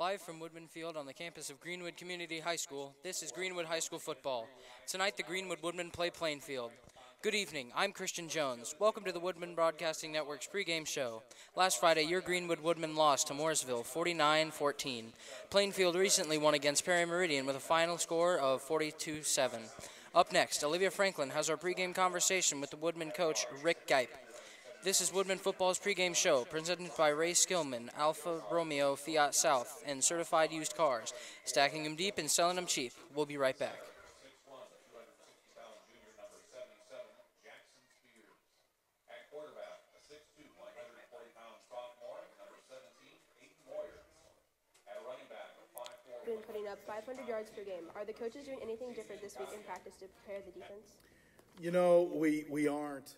Live from Woodman Field on the campus of Greenwood Community High School, this is Greenwood High School football. Tonight, the Greenwood Woodmen play Plainfield. Good evening, I'm Christian Jones. Welcome to the Woodman Broadcasting Network's pregame show. Last Friday, your Greenwood Woodmen lost to Mooresville 49-14. Plainfield recently won against Perry Meridian with a final score of 42-7. Up next, Olivia Franklin has our pregame conversation with the Woodman coach, Rick Gipe. This is Woodman Football's pregame show, presented by Ray Skillman, Alfa Romeo Fiat South, and Certified Used Cars, stacking them deep and selling them cheap. We'll be right back. Been putting up 500 yards per game. Are the coaches doing anything different this week in practice to prepare the defense? You know, we aren't,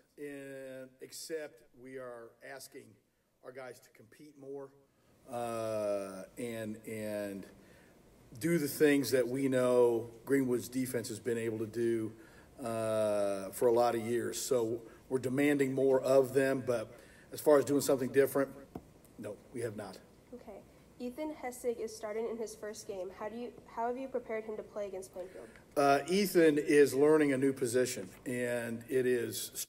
except we are asking our guys to compete more and do the things that we know Greenwood's defense has been able to do for a lot of years. So we're demanding more of them, but as far as doing something different, no, we have not. Okay. Ethan Hessig is starting in his first game. How have you prepared him to play against Plainfield? Ethan is learning a new position, and it is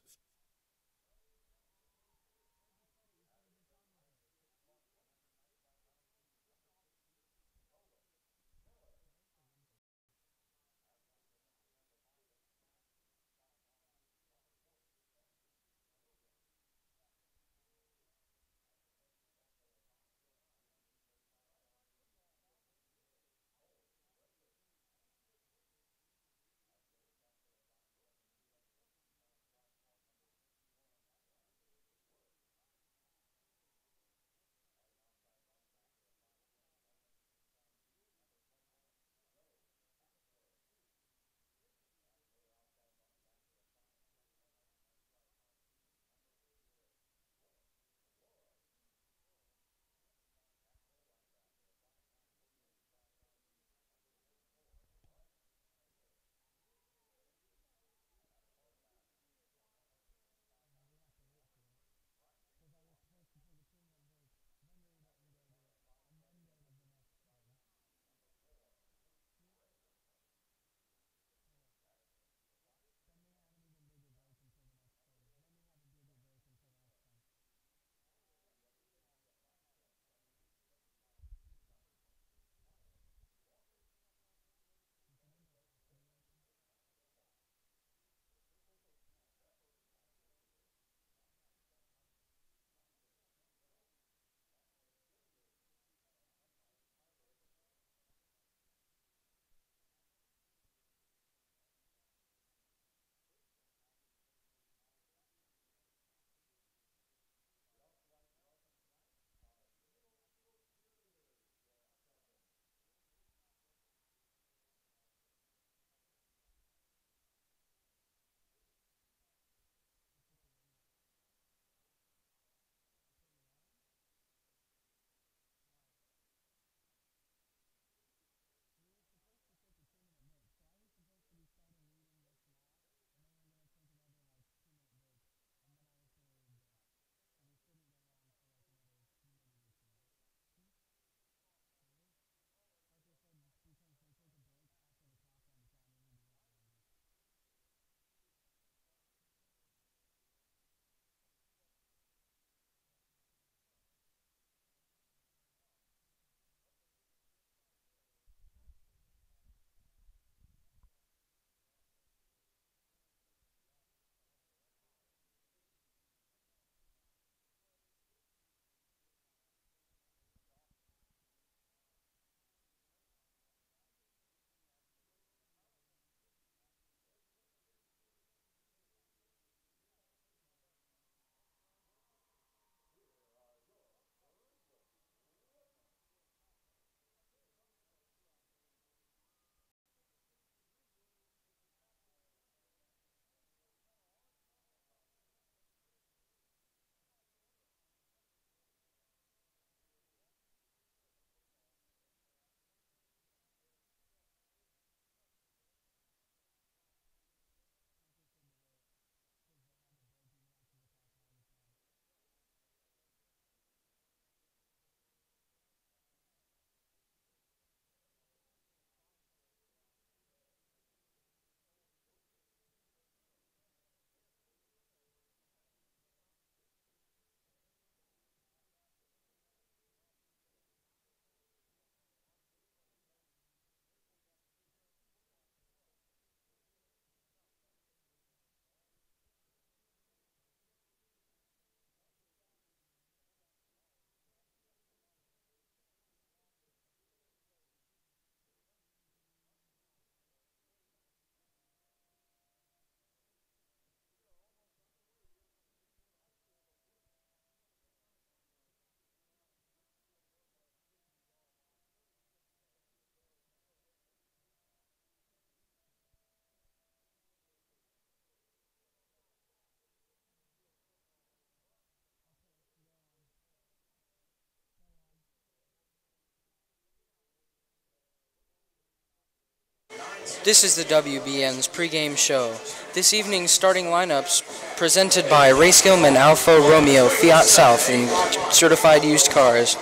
This is the WBN's pregame show. This evening's starting lineups presented by Race Gilman Alfa Romeo Fiat South in certified used cars.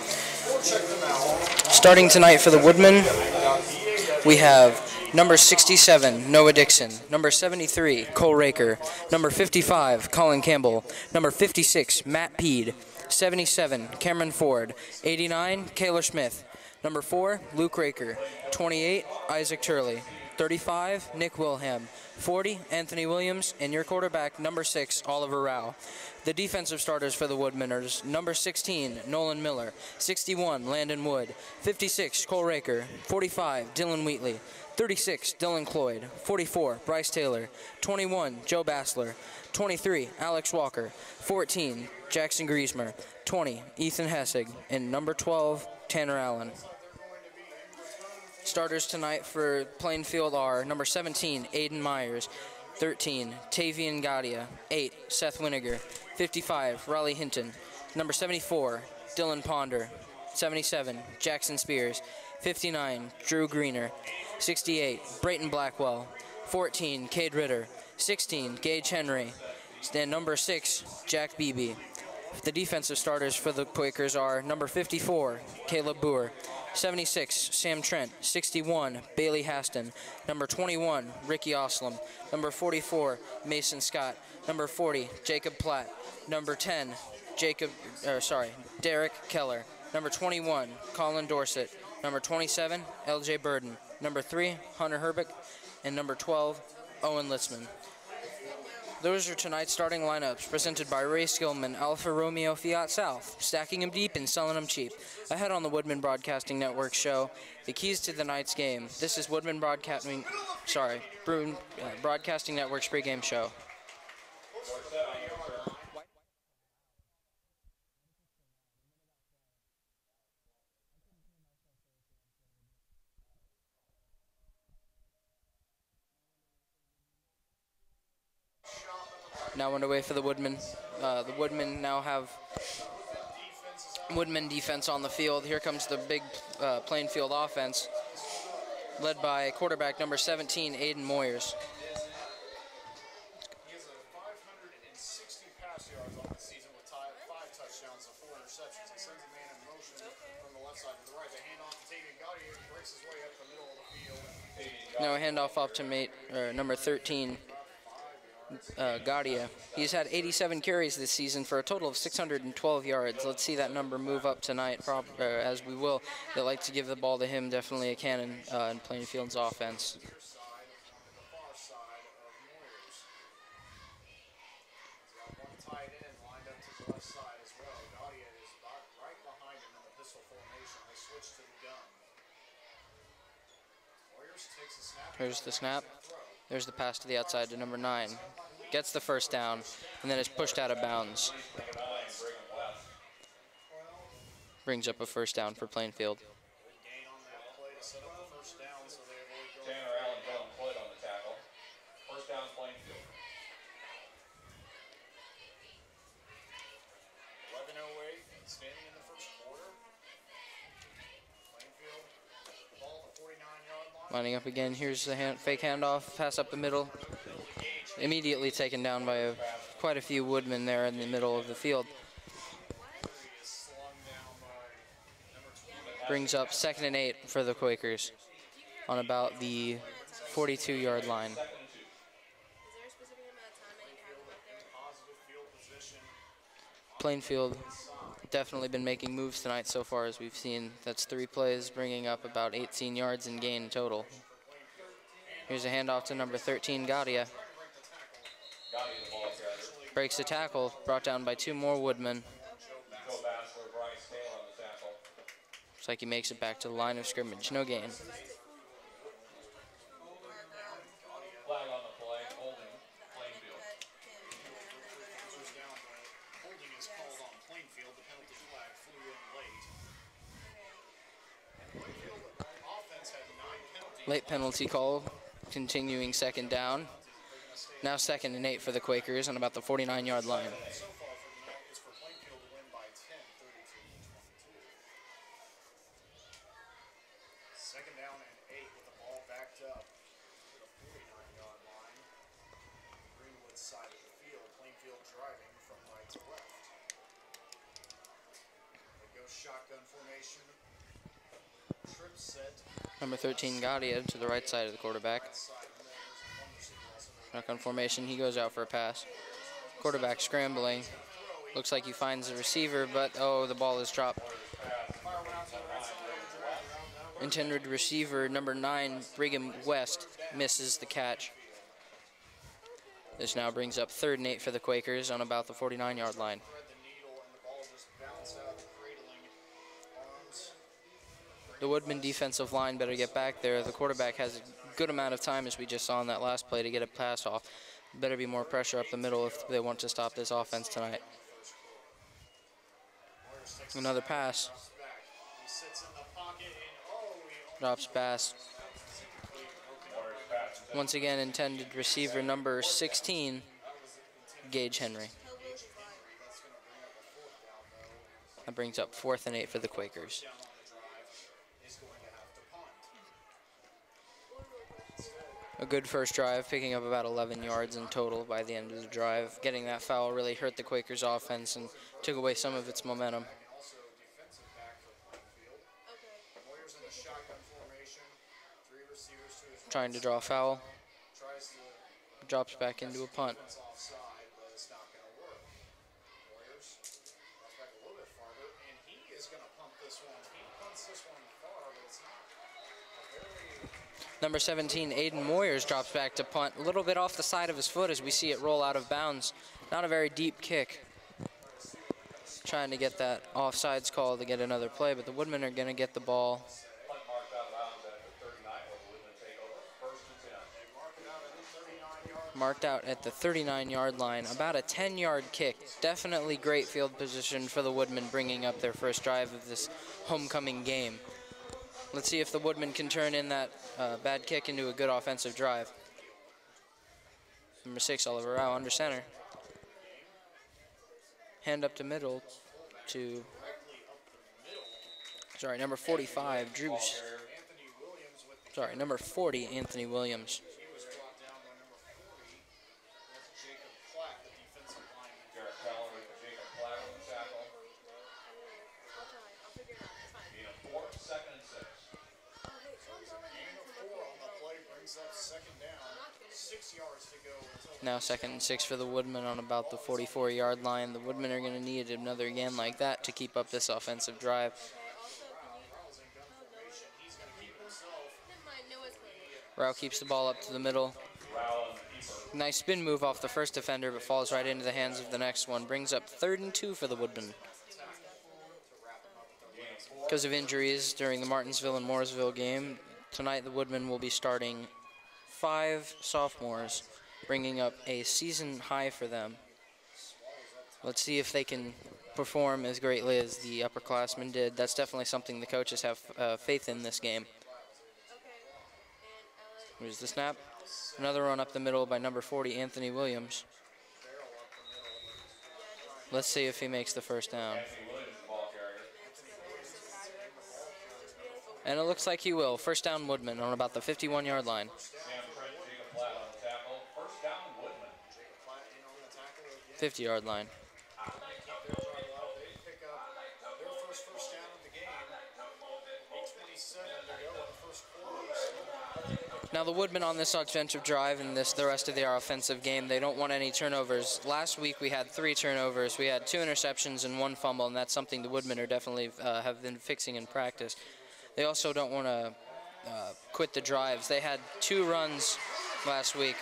Starting tonight for the Woodmen, we have number 67, Noah Dixon, number 73, Cole Raker, number 55, Colin Campbell, number 56, Matt Peed, 77, Cameron Ford, 89, Kayla Smith, number 4, Luke Raker, 28, Isaac Turley, 35, Nick Wilhelm, 40, Anthony Williams, and your quarterback, number 6, Oliver Rao. The defensive starters for the Woodmeners, number 16, Nolan Miller, 61, Landon Wood, 56, Cole Raker, 45, Dylan Wheatley, 36, Dylan Cloyd, 44, Bryce Taylor, 21, Joe Bassler, 23, Alex Walker, 14, Jackson Griesmer, 20, Ethan Hessig, and number 12, Tanner Allen. Starters tonight for Plainfield are number 17, Aiden Myers, 13, Tavian Gadia, 8, Seth Winiger, 55, Raleigh Hinton, number 74, Dylan Ponder, 77, Jackson Spears, 59, Drew Greener, 68, Brayton Blackwell, 14, Cade Ritter, 16, Gage Henry, and number 6, Jack Beebe. The defensive starters for the Quakers are number 54, Caleb Boer, 76, Sam Trent, 61, Bailey Haston, number 21, Ricky Oslam, number 44, Mason Scott, number 40, Jacob Platt, number 10, Derek Keller, number 21, Colin Dorsett, number 27, LJ Burden, number 3, Hunter Herbeck, and number 12, Owen Litzman. Those are tonight's starting lineups, presented by Ray Skillman, Alfa Romeo Fiat South, stacking them deep and selling them cheap. Ahead on the Woodman Broadcasting Network show, the keys to the night's game. This is Woodman Broadcasting Network's pregame show. Now underway for the Woodmen. The Woodmen now have Woodmen defense on the field. Here comes the big Plainfield offense, led by quarterback number 17, Aiden Moyers. He has 560 pass yards on the season with 5 touchdowns and 4 interceptions. He sends a man in motion from the left side to the right. The handoff to Tavian Gadia, who breaks his way up the middle of the field. Now a handoff off to number 13, Gadia. He's had 87 carries this season for a total of 612 yards. Let's see that number move up tonight, as we will. They like to give the ball to him, definitely a cannon in Plainfield's offense. Here's the snap. There's the pass to the outside to number 9. Gets the first down, and then is pushed out of bounds. Brings up a first down for Plainfield. Tanner Allen, Dylan Cloyd on the tackle. First down, Plainfield. 11:08 standing in the first quarter. Plainfield, ball at the 49-yard line. Lining up again. Here's the fake handoff, pass up the middle. Immediately taken down by quite a few Woodmen there in the middle of the field. Brings up 2nd and 8 for the Quakers on about the 42-yard line. Plainfield definitely been making moves tonight so far, as we've seen. That's 3 plays, bringing up about 18 yards in gain total. Here's a handoff to number 13, Gadia. Breaks the tackle, brought down by 2 more Woodmen. Looks like he makes it back to the line of scrimmage. No gain. Flag on the play, holding Plainfield. Holding is called on Plainfield. The penalty flag flew in late. Plainfield offense had 9 penalties. Late penalty call, continuing 2nd down. Now 2nd and 8 for the Quakers on about the 49-yard line. So far for the night is for Plainfield to win by 10, 32-22. 2nd down and 8 with the ball backed up. shotgun formation. Trip set. Number 13, Gaudia, to the right side of the quarterback. Shotgun formation, he goes out for a pass. Quarterback scrambling. Looks like he finds the receiver, but oh, the ball is dropped. Intended receiver, number 9, Brigham West, misses the catch. This now brings up 3rd and 8 for the Quakers on about the 49-yard line. The Woodman defensive line better get back there. The quarterback has a good amount of time, as we just saw in that last play, to get a pass off. Better be more pressure up the middle if they want to stop this offense tonight. Another pass. Drops pass. Once again, intended receiver number 16, Gage Henry. That brings up 4th and 8 for the Quakers. A good first drive, picking up about 11 yards in total by the end of the drive. Getting that foul really hurt the Quakers' offense and took away some of its momentum. Trying to draw a foul. Drops back into a punt. Number 17, Aiden Moyers, drops back to punt. A little bit off the side of his foot as we see it roll out of bounds. Not a very deep kick. Trying to get that offsides call to get another play, but the Woodmen are going to get the ball. Marked out at the 39-yard line. About a 10-yard kick. Definitely great field position for the Woodmen, bringing up their first drive of this homecoming game. Let's see if the Woodmen can turn in that bad kick into a good offensive drive. Number 6, Oliver Rao, under center. Hand up to middle to, number 45, Drews. Number 40, Anthony Williams. Now 2nd and 6 for the Woodmen on about the 44-yard line. The Woodmen are going to need another again like that to keep up this offensive drive. Rao keeps the ball up to the middle. Nice spin move off the first defender, but falls right into the hands of the next one. Brings up 3rd and 2 for the Woodmen. Because of injuries during the Martinsville and Mooresville game, tonight the Woodmen will be starting 5 sophomores, bringing up a season high for them. Let's see if they can perform as greatly as the upperclassmen did. That's definitely something the coaches have faith in this game. Here's the snap. Another run up the middle by number 40, Anthony Williams. Let's see if he makes the first down. And it looks like he will. First down, Woodman on about the 51-yard line. 50-yard line. Now the Woodmen on this offensive drive and the rest of their offensive game, they don't want any turnovers. Last week we had 3 turnovers. We had 2 interceptions and 1 fumble, and that's something the Woodmen are definitely have been fixing in practice. They also don't want to quit the drives. They had 2 runs last week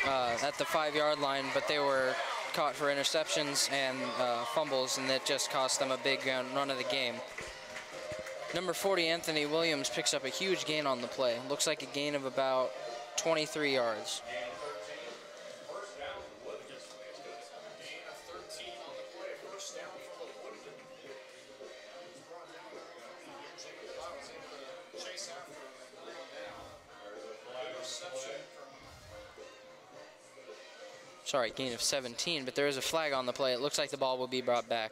at the 5-yard line, but they were caught for interceptions and fumbles, and that just cost them a big run of the game. Number 40, Anthony Williams, picks up a huge gain on the play. Looks like a gain of about 23 yards. Sorry, gain of 17, but there is a flag on the play. It looks like the ball will be brought back.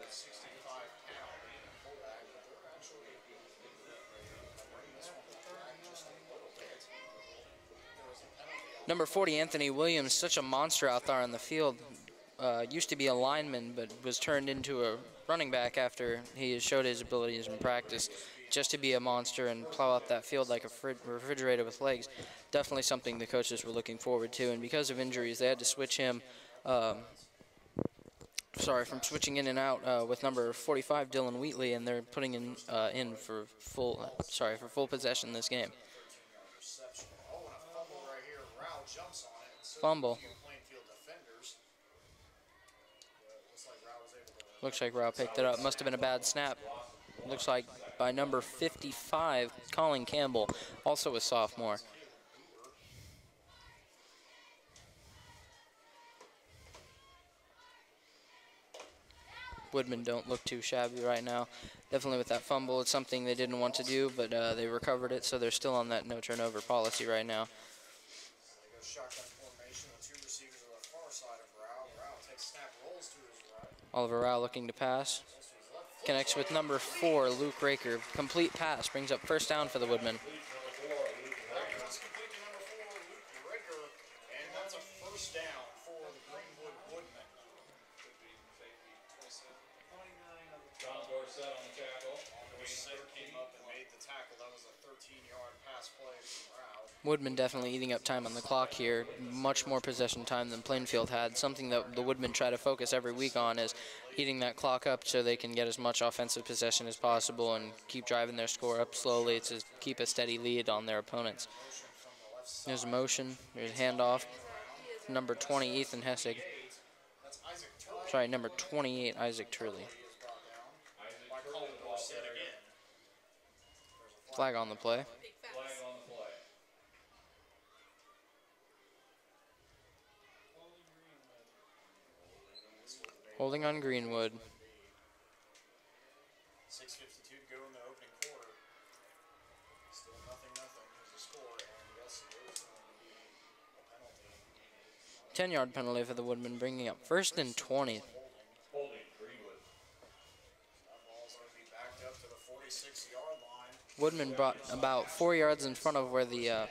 Number 40, Anthony Williams, such a monster out there on the field. used to be a lineman, but was turned into a running back after he showed his abilities in practice. Just to be a monster and plow up that field like a refrigerator with legs, definitely something the coaches were looking forward to. And because of injuries, they had to switch him. From switching in and out with number 45, Dylan Wheatley, and they're putting in for full possession this game. Fumble. Looks like Rao picked it up. Must have been a bad snap. Looks like by number 55, Colin Campbell, also a sophomore. Woodman don't look too shabby right now. Definitely with that fumble, it's something they didn't want to do, but they recovered it, so they're still on that no turnover policy right now. Oliver Rao looking to pass. Connects with number 4, Luke Raker. Complete pass, brings up first down for the Woodmen. Woodman definitely eating up time on the clock here. Much more possession time than Plainfield had. Something that the Woodmen try to focus every week on is eating that clock up so they can get as much offensive possession as possible and keep driving their score up slowly to keep a steady lead on their opponents. There's a motion. There's a handoff. Number 20, Ethan Hessig. Sorry, number 28, Isaac Turley. Flag on the play. Holding on Greenwood. 6:52 to go in the opening quarter. Still 0-0 is the score, and yes, it is going to be a penalty. 10-yard penalty for the Woodmen, bringing up 1st and 20. Holding Greenwood. That ball's going to be backed up to the 46-yard line. Woodmen brought about 4 yards in front of where the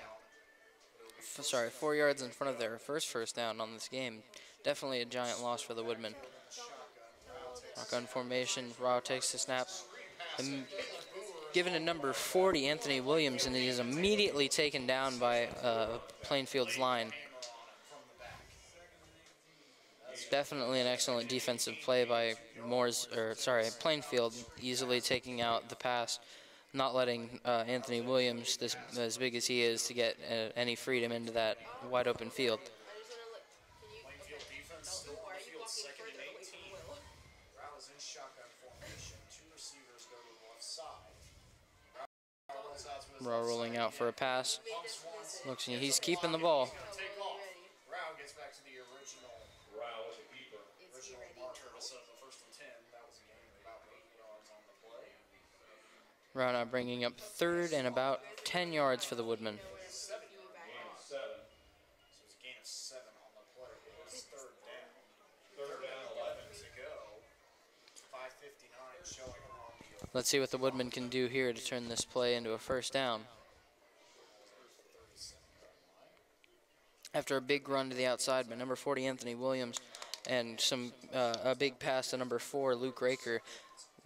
4 yards in front of their first down on this game. Definitely a giant loss for the Woodmen. Shotgun formation. Rao takes the snap. Given to number 40, Anthony Williams, and he is immediately taken down by Plainfield's line. Definitely an excellent defensive play by Plainfield, easily taking out the pass, not letting Anthony Williams, as big as he is, to get any freedom into that wide open field. Plainfield defense still on the field, 2nd and 18. Rao is in shotgun formation. 2 receivers go to the left side. Rao rolling out for a pass. Looks like he's keeping the ball. Take off. Rao gets back to the original marker to set the 1st and 10. That was a gain of about 8 yards on the play. Rao now bringing up 3rd and about 10 yards for the Woodmen. 7. So it's a gain of 7 on the play. It was 3rd down. 3rd down, 11 to go. 5:59 showing on the Let's see what the Woodmen can do here to turn this play into a 1st down. After a big run to the outside by number 40, Anthony Williams, and a big pass to number 4, Luke Raker,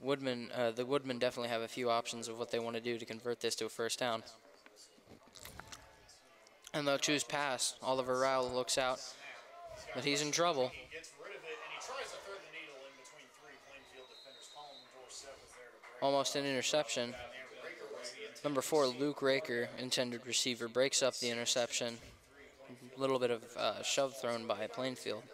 the Woodmen definitely have a few options of what they want to do to convert this to a 1st down. And they'll choose pass. Oliver Rao looks out, but he's in trouble. He gets rid of it, and he tries to thread the needle in between 3 Plainfield defenders. Colin Dorsett was there to break. Almost an interception. Number 4, Luke Raker, intended receiver, breaks up the interception. A little bit of shove thrown by Plainfield.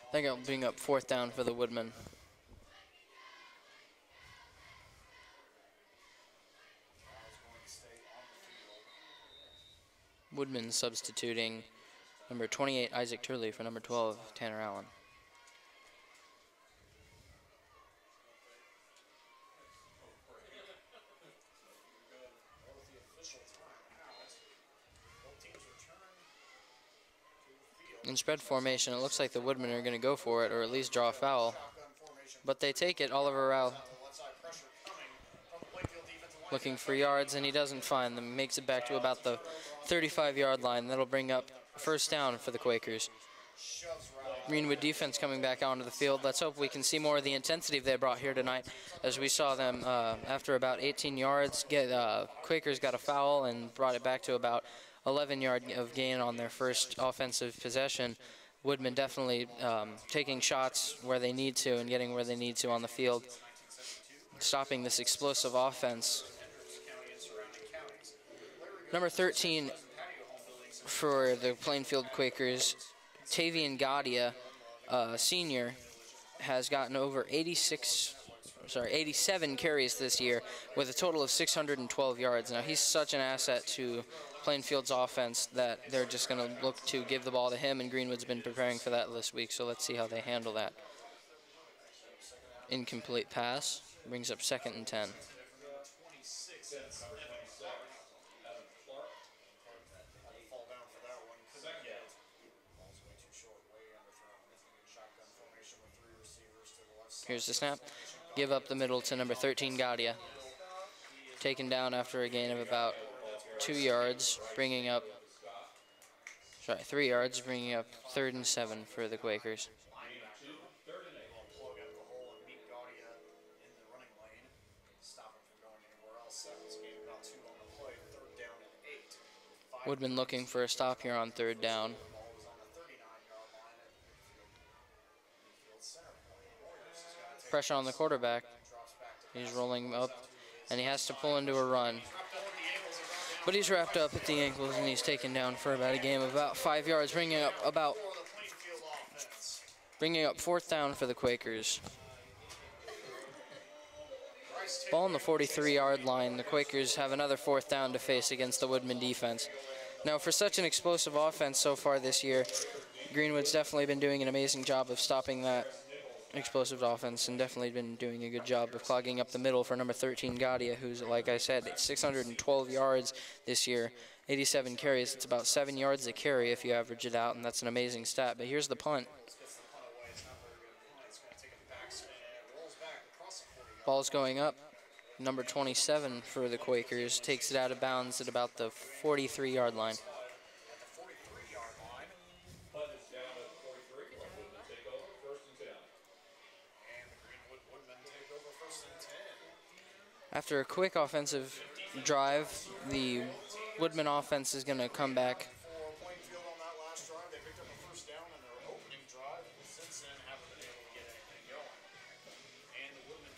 I think it'll bring up 4th down for the Woodmen. Woodmen substituting number 28, Isaac Turley, for number 12, Tanner Allen. In spread formation, it looks like the Woodmen are going to go for it, or at least draw a foul. But they take it. Oliver Rao looking for yards, and he doesn't find them. Makes it back to about the 35-yard line. That'll bring up first down for the Quakers. Greenwood defense coming back onto the field. Let's hope we can see more of the intensity they brought here tonight, as we saw them after about 18 yards. Quakers got a foul and brought it back to about 11 yards of gain on their first offensive possession. Woodman definitely taking shots where they need to and getting where they need to on the field, stopping this explosive offense. Number 13 for the Plainfield Quakers, Tavian Gadia, senior, has gotten over 87 carries this year with a total of 612 yards. Now, he's such an asset to Plainfield's offense that they're just going to look to give the ball to him, and Greenwood's been preparing for that this week, so let's see how they handle that. Incomplete pass brings up 2nd and 10. Here's the snap. Give up the middle to number 13, Gadia. Taken down after a gain of about 2 yards, bringing up, 3 yards, bringing up 3rd and 7 for the Quakers. Woodman looking for a stop here on 3rd down. Pressure on the quarterback. He's rolling up, and he has to pull into a run. But he's wrapped up at the ankles, and he's taken down for about a game of about 5 yards, bringing up 4th down for the Quakers. Ball on the 43-yard line. The Quakers have another 4th down to face against the Woodman defense. Now, for such an explosive offense so far this year, Greenwood's definitely been doing an amazing job of stopping that explosive offense, and definitely been doing a good job of clogging up the middle for number 13, Gadia, who's, like I said, 612 yards this year, 87 carries. It's about 7 yards a carry if you average it out, and that's an amazing stat. But here's the punt. Ball's going up. Number 27 for the Quakers takes it out of bounds at about the 43-yard line. After a quick offensive drive, the Woodman offense is going to come back.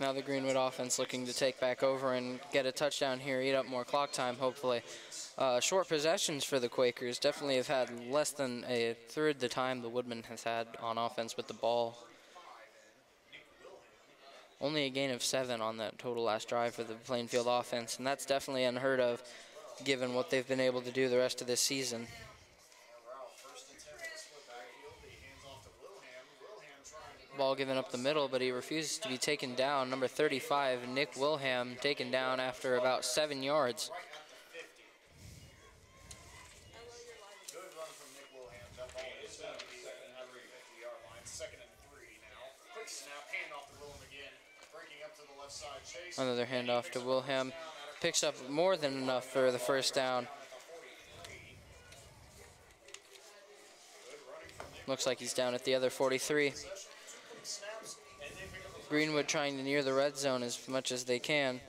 Now the Greenwood offense looking to take back over and get a touchdown here, eat up more clock time, hopefully. Short possessions for the Quakers. Definitely have had less than a third the time the Woodman has had on offense with the ball. Only a gain of 7 on that total last drive for the Plainfield offense, and that's definitely unheard of given what they've been able to do the rest of this season. Ball given up the middle, but he refuses to be taken down. Number 35, Nick Wilhelm, taken down after about 7 yards. Another handoff to Wilhelm. Picks up more than enough for the first down. Looks like he's down at the other 43. Greenwood trying to near the red zone as much as they can.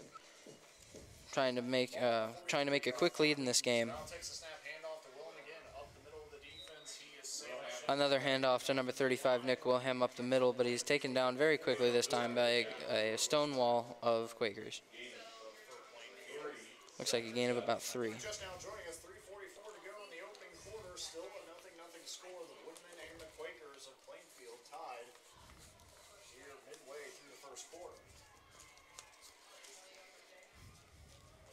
Trying to make a quick lead in this game. Another handoff to number 35, Nick Wilhelm, up the middle, but he's taken down very quickly this time by a stone wall of Quakers. Looks like a gain of about 3. Just now joining us, 3:44 to go in the opening quarter. Still a 0-0 score. The Woodmen and the Quakers of Plainfield tied here midway through the first quarter.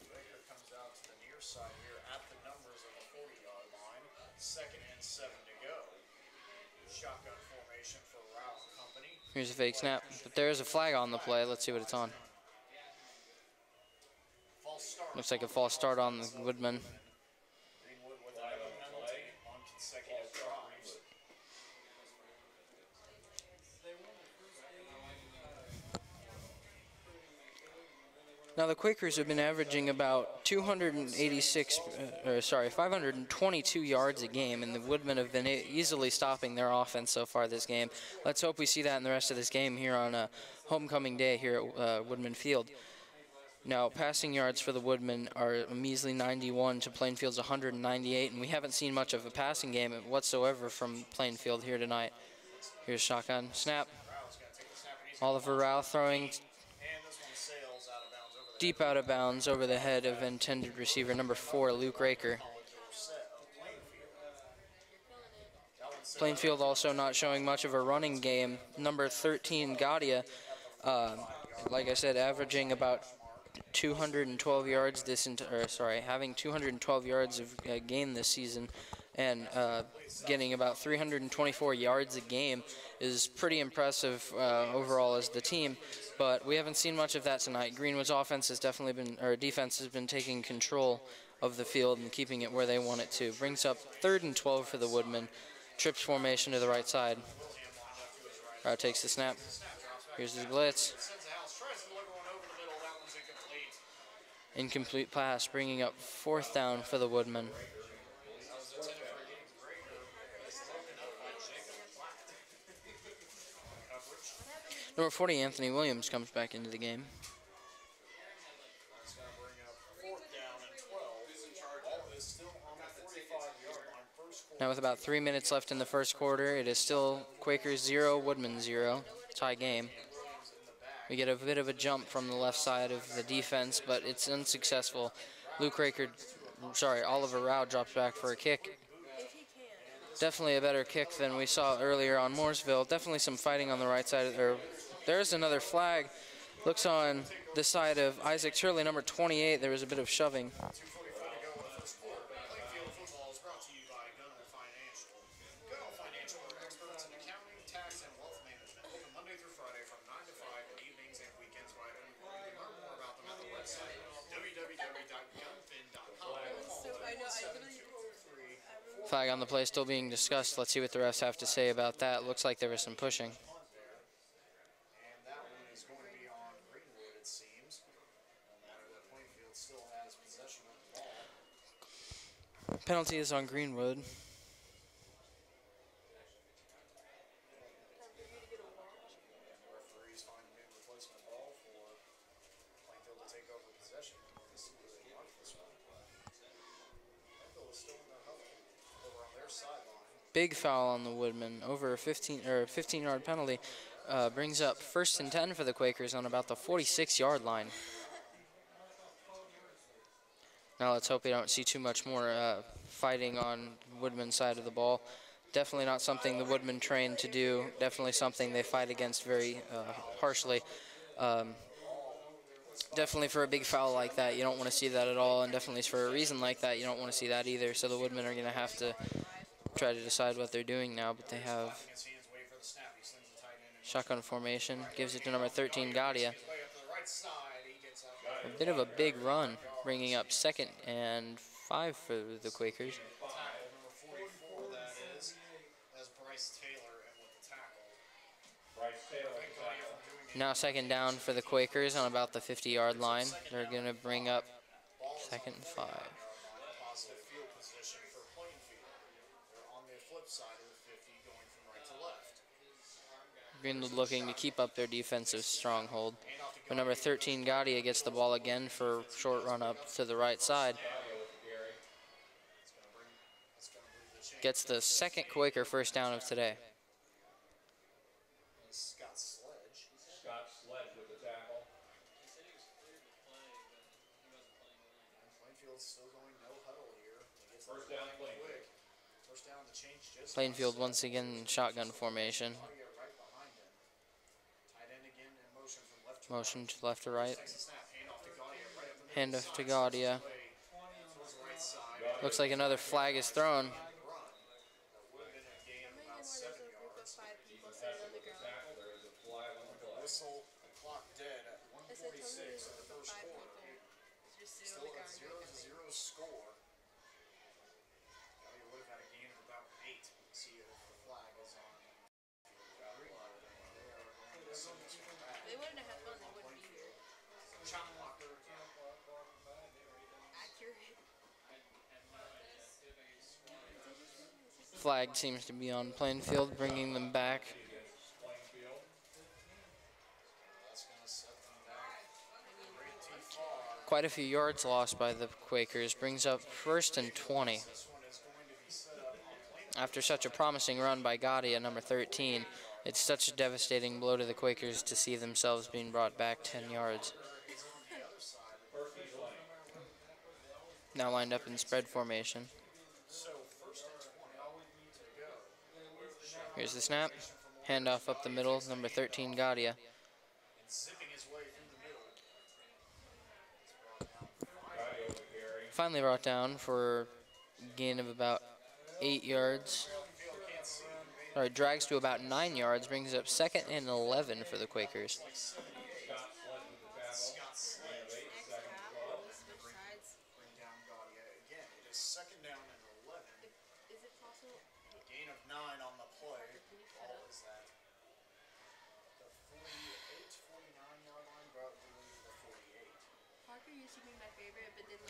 Baker comes out to the near side here at the numbers of the 40-yard line. 2nd and 7 to go. Shotgun formation for Rao Company. Here's a fake snap, but there's a flag on the play. Let's see what it's on. Looks like a false start on the Woodman. Greenwood with another penalty on consecutive drives. Now the Quakers have been averaging about 522 yards a game, and the Woodmen have been easily stopping their offense so far this game. Let's hope we see that in the rest of this game here on homecoming day here at Woodman Field. Now, passing yards for the Woodmen are a measly 91 to Plainfield's 198, and we haven't seen much of a passing game whatsoever from Plainfield here tonight. Here's shotgun snap. Oliver Rao throwing deep out of bounds over the head of intended receiver number 4, Luke Raker. Plainfield also not showing much of a running game. Number 13, Gadia, like I said, averaging about 212 yards having 212 yards of gain this season, and getting about 324 yards a game is pretty impressive overall as the team. But we haven't seen much of that tonight. Greenwood's defense has been taking control of the field and keeping it where they want it to. Brings up 3rd and 12 for the Woodmen. Trips formation to the right side. Rao takes the snap. Here's his blitz. Incomplete pass, bringing up 4th down for the Woodmen. Number 40, Anthony Williams, comes back into the game. Now with about 3 minutes left in the first quarter, it is still Quakers 0, Woodmen 0, tie game. We get a bit of a jump from the left side of the defense, but it's unsuccessful. Oliver Rao drops back for a kick. Definitely a better kick than we saw earlier on Mooresville. Definitely some fighting on the right side. There's another flag. Looks on the side of Isaac Turley, number 28. There was a bit of shoving. Flag on the play still being discussed. Let's see what the refs have to say about that. Looks like there was some pushing. And that one is going to be on Greenwood, it seems. Plainfield still has possession of the ball. Penalty is on Greenwood. Referees finding a replacement ball for Plainfield to take over possession. Let's see where they mark this one. Plainfield is still in their huddle over on their sideline. Big foul on the Woodmen, over a 15-yard penalty. Brings up 1st and 10 for the Quakers on about the 46-yard line. Now let's hope we don't see too much more fighting on Woodman's side of the ball. Definitely not something the Woodmen trained to do. Definitely something they fight against very harshly. Definitely for a big foul like that, you don't want to see that at all, and definitely for a reason like that, you don't want to see that either. So the Woodmen are going to have to try to decide what they're doing now, but they have shotgun formation. Gives it to number 13, Gadia. A bit of a big run, bringing up 2nd and 5 for the Quakers. Now 2nd down for the Quakers on about the 50-yard line. They're going to bring up 2nd and 5. Positive field position for Plainfield. They're on the flip side of the 50, going from right to left. Greenwood looking to keep up their defensive stronghold. But number 13, Gadia, gets the ball again for short run up to the right side. Gets the 2nd Quaker first down of today. Scott Sledge with the tackle. Plainfield's still going no huddle here. First down, Plainfield. First down, the change just Plainfield once again in shotgun formation. right behind him. Tight end again in motion from left to Motion to left to right. snap. Hand off to Gadia. Looks like another flag is thrown. Whistle, the clock dead at 1:46 in the first quarter. Still a 0-0 score. You would have had a game of about 8. See if the flag is on. They wouldn't have had fun, they wouldn't be here. Shot blocker Flag seems to be on Plainfield, bringing them back. Quite a few yards lost by the Quakers, brings up 1st and 20. After such a promising run by Gotti at number 13, it's such a devastating blow to the Quakers to see themselves being brought back 10 yards. Now lined up in spread formation. Here's the snap. Handoff up the middle, number 13, Gadia. Finally brought down for a gain of about 8 yards. Or drags to about 9 yards, brings up 2nd and 11 for the Quakers.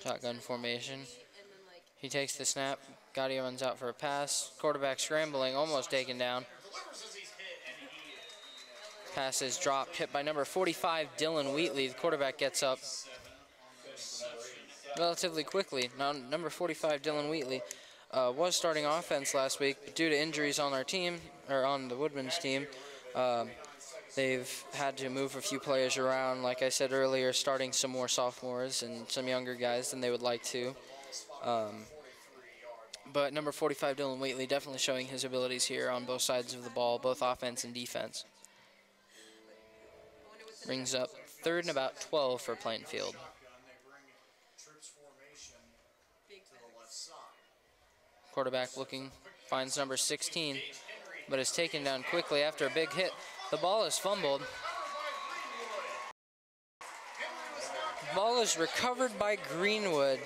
Shotgun formation. He takes the snap. Gotti runs out for a pass. Quarterback scrambling, almost taken down. Pass is dropped, hit by number 45, Dylan Wheatley. The quarterback gets up relatively quickly. Now, number 45, Dylan Wheatley, was starting offense last week, but due to injuries on our team, or on the Woodman's team, they've had to move a few players around. Like I said earlier, starting some more sophomores and some younger guys than they would like to. But number 45, Dylan Wheatley, definitely showing his abilities here on both sides of the ball, both offense and defense. Brings up 3rd and about 12 for Plainfield. Quarterback looking, finds number 16, but is taken down quickly after a big hit. The ball is fumbled. The ball is recovered by Greenwood.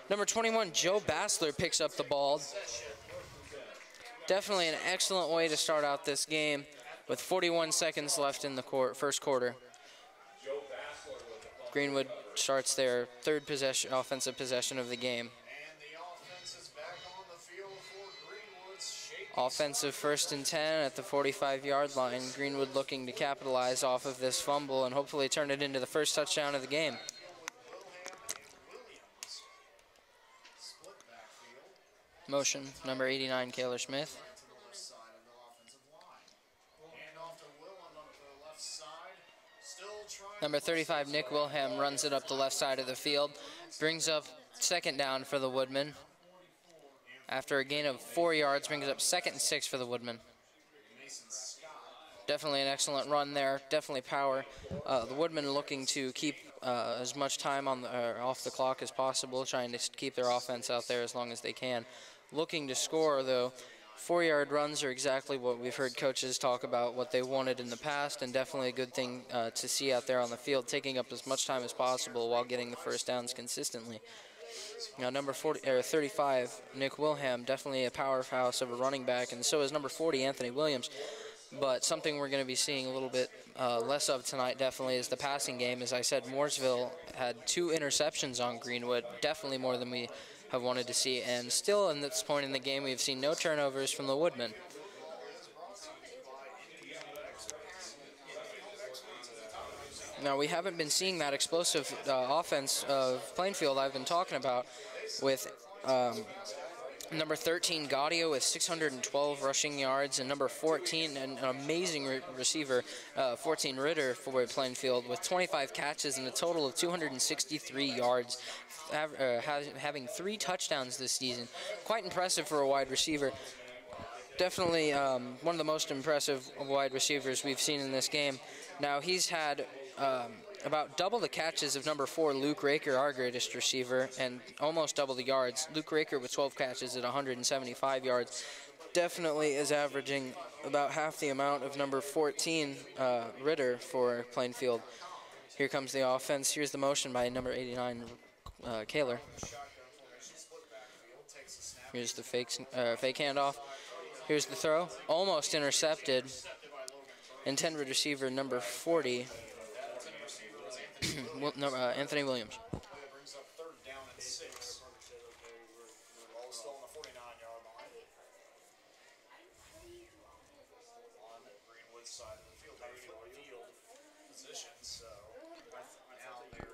Number 21, Joe Bassler, picks up the ball. Definitely an excellent way to start out this game with 41 seconds left in the first quarter. Greenwood starts their 3rd possession, offensive possession of the game. Offensive 1st and 10 at the 45-yard line. Greenwood looking to capitalize off of this fumble and hopefully turn it into the first touchdown of the game. Motion, number 89, Kaylor Smith. Number 35, Nick Wilhelm, runs it up the left side of the field. Brings up 2nd down for the Woodmen. After a gain of 4 yards, brings up 2nd and 6 for the Woodmen. Definitely an excellent run there, definitely power. The Woodmen looking to keep as much time on off the clock as possible, trying to keep their offense out there as long as they can. Looking to score, though. 4-yard runs are exactly what we've heard coaches talk about, what they wanted in the past, and definitely a good thing to see out there on the field, taking up as much time as possible while getting the first downs consistently. Now, number 35, Nick Wilhelm, definitely a powerhouse of a running back, and so is number 40, Anthony Williams. But something we're going to be seeing a little bit less of tonight definitely is the passing game. As I said, Mooresville had 2 interceptions on Greenwood, definitely more than we have wanted to see. And still, in this point in the game, we've seen no turnovers from the Woodmen. Now, we haven't been seeing that explosive offense of Plainfield I've been talking about with number 13, Gaudio, with 612 rushing yards, and number 14, an amazing receiver, 14, Ritter, for Plainfield, with 25 catches and a total of 263 yards, having 3 touchdowns this season. Quite impressive for a wide receiver. Definitely one of the most impressive wide receivers we've seen in this game. Now, he's had about double the catches of number 4, Luke Raker, our greatest receiver, and almost double the yards. Luke Raker with 12 catches at 175 yards. Definitely is averaging about half the amount of number 14, Ritter, for Plainfield. Here comes the offense. Here's the motion by number 89, Kaylor. Here's the fake handoff. Here's the throw. Almost intercepted. Intended receiver number 40, Anthony Williams.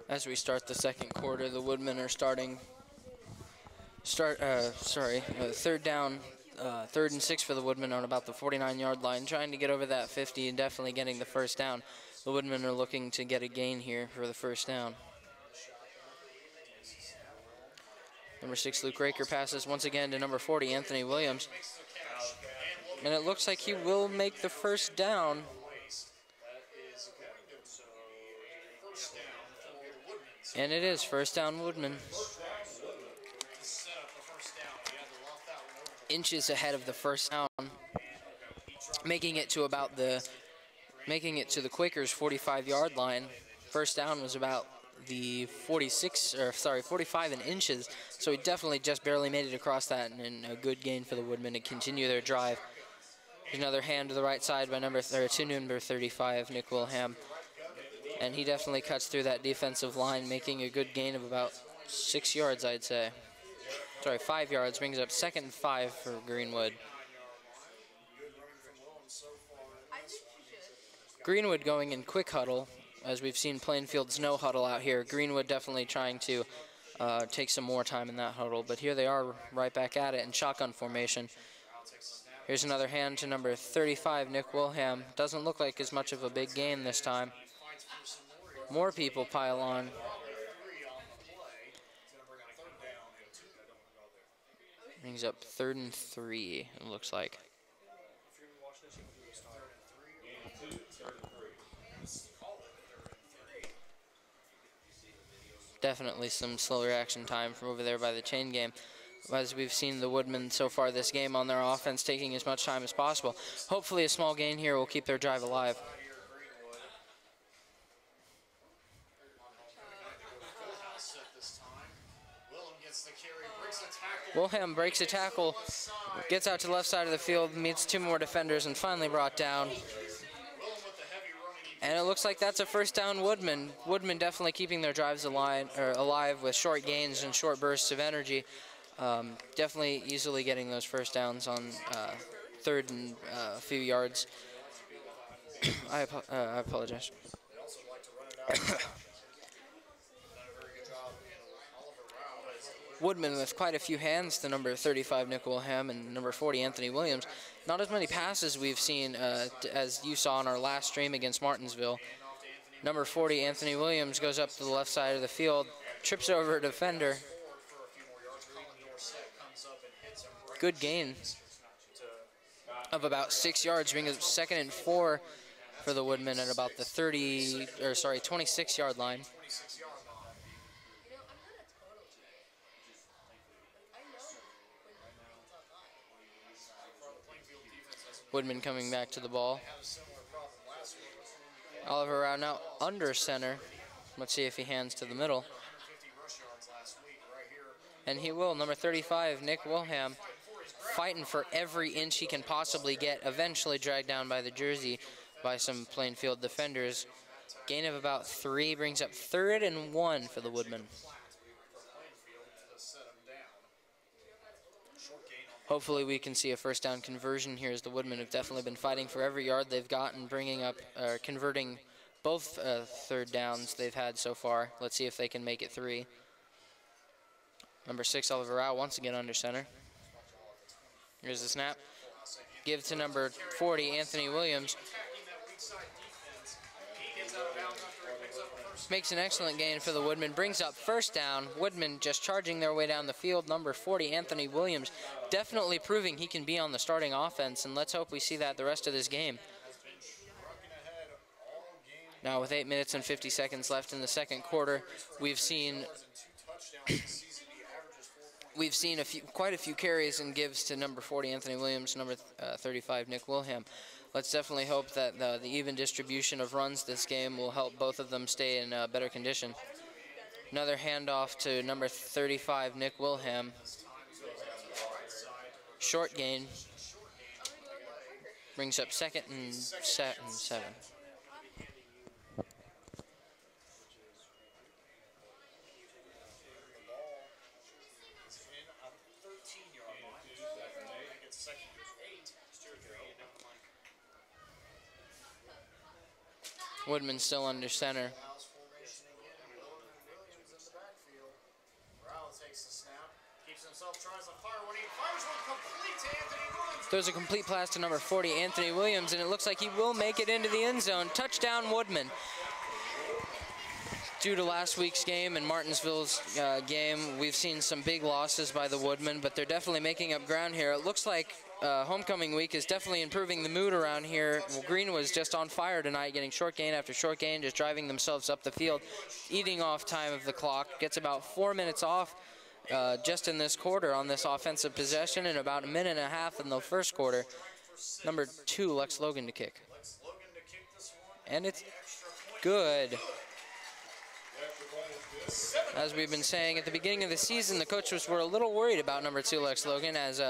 As we start the second quarter, the Woodmen are third down, 3rd and 6 for the Woodmen on about the 49-yard line, trying to get over that 50 and definitely getting the first down. The Woodmen are looking to get a gain here for the first down. Number 6, Luke Raker, passes once again to number 40, Anthony Williams. And it looks like he will make the first down. And it is first down Woodmen. Inches ahead of the first down, making it to the Quakers' 45-yard line. First down was about the 45 in inches. So he definitely just barely made it across that, and a good gain for the Woodmen to continue their drive. Another hand to the right side by number 35, Nick Wilhelm. And he definitely cuts through that defensive line, making a good gain of about 6 yards, I'd say. Sorry, 5 yards, brings up 2nd and 5 for Greenwood. Greenwood going in quick huddle, as we've seen Plainfield's no huddle out here. Greenwood definitely trying to take some more time in that huddle, but here they are right back at it in shotgun formation. Here's another hand to number 35, Nick Wilhelm. Doesn't look like as much of a big gain this time. More people pile on. Brings up 3rd and 3, it looks like. Definitely some slow reaction time from over there by the chain game. As we've seen the Woodmen so far this game on their offense taking as much time as possible. Hopefully a small gain here will keep their drive alive. Wilhelm breaks a tackle, gets out to the left side of the field, meets 2 more defenders, and finally brought down. And it looks like that's a first down Woodmen. Woodmen definitely keeping their drives alive with short gains and short bursts of energy. Definitely easily getting those first downs on 3rd and a few yards. I apologize. Woodmen with quite a few hands to number 35, Nick Wilhelm, and number 40, Anthony Williams. Not as many passes we've seen as you saw in our last stream against Martinsville. Number 40, Anthony Williams, goes up to the left side of the field, trips over a defender. Good gain of about 6 yards, bringing us 2nd and 4 for the Woodmen at about the 26-yard line. Woodmen coming back to the ball. Oliver Rao now under center. Let's see if he hands to the middle. And he will. Number 35, Nick Wilhelm, fighting for every inch he can possibly get, eventually dragged down by the jersey by some Plainfield defenders. Gain of about 3 brings up 3rd and 1 for the Woodmen. Hopefully we can see a first down conversion here, as the Woodmen have definitely been fighting for every yard they've gotten, converting both 3rd downs they've had so far. Let's see if they can make it 3. Number 6, Oliver Rao, once again under center. Here's the snap. Give to number 40, Anthony Williams. Makes an excellent gain for the Woodmen. Brings up first down. Woodmen just charging their way down the field. Number 40, Anthony Williams, definitely proving he can be on the starting offense, and let's hope we see that the rest of this game. Now with 8 minutes and 50 seconds left in the second quarter, we've seen quite a few carries and gives to number 40, Anthony Williams, number 35, Nick Wilhelm. Let's definitely hope that the even distribution of runs this game will help both of them stay in better condition. Another handoff to number 35, Nick Wilhelm. Short gain. Brings up 2nd and 7. Woodman still under center. Keeps himself, tries to fire when he fires one complete to Anthony Williams. Throws a complete pass to number 40, Anthony Williams, and it looks like he will make it into the end zone. Touchdown, Woodman. Due to last week's game and Martinsville's game, we've seen some big losses by the Woodmen, but they're definitely making up ground here. It looks like homecoming week is definitely improving the mood around here. Well, Green was just on fire tonight, getting short gain after short gain, just driving themselves up the field, eating off time of the clock. Gets about 4 minutes off just in this quarter on this offensive possession, and about a minute and a half in the first quarter. Number 2, Lex Logan to kick. And it's good. As we've been saying at the beginning of the season, the coaches were a little worried about number 2, Lex Logan, as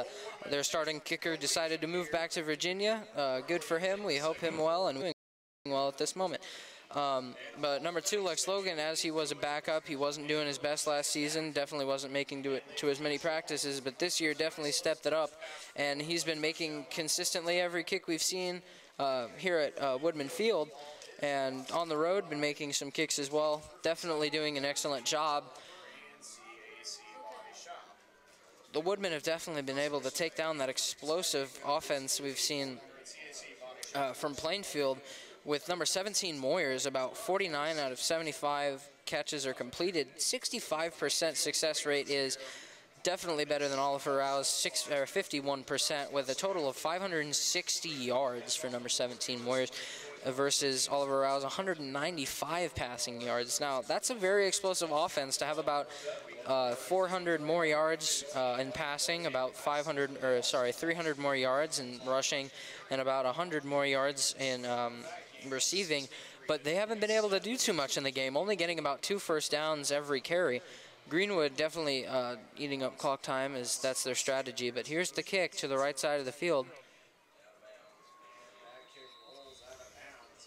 their starting kicker decided to move back to Virginia. Good for him. We hope him well and doing well at this moment. But number 2, Lex Logan, as he was a backup, he wasn't doing his best last season, definitely wasn't making it to as many practices, but this year definitely stepped it up, and he's been making consistently every kick we've seen here at Woodman Field. And on the road, been making some kicks as well. Definitely doing an excellent job. The Woodmen have definitely been able to take down that explosive offense we've seen from Plainfield with number 17, Moyers. About 49 out of 75 catches are completed. 65% success rate is definitely better than Oliver Rouse, 51%, with a total of 560 yards for number 17, Moyers, versus Oliver Rouse, 195 passing yards. Now, that's a very explosive offense to have about 400 more yards in passing, about 300 more yards in rushing, and about 100 more yards in receiving. But they haven't been able to do too much in the game, only getting about 2 first downs every carry. Greenwood definitely eating up clock time, as that's their strategy. But here's the kick to the right side of the field.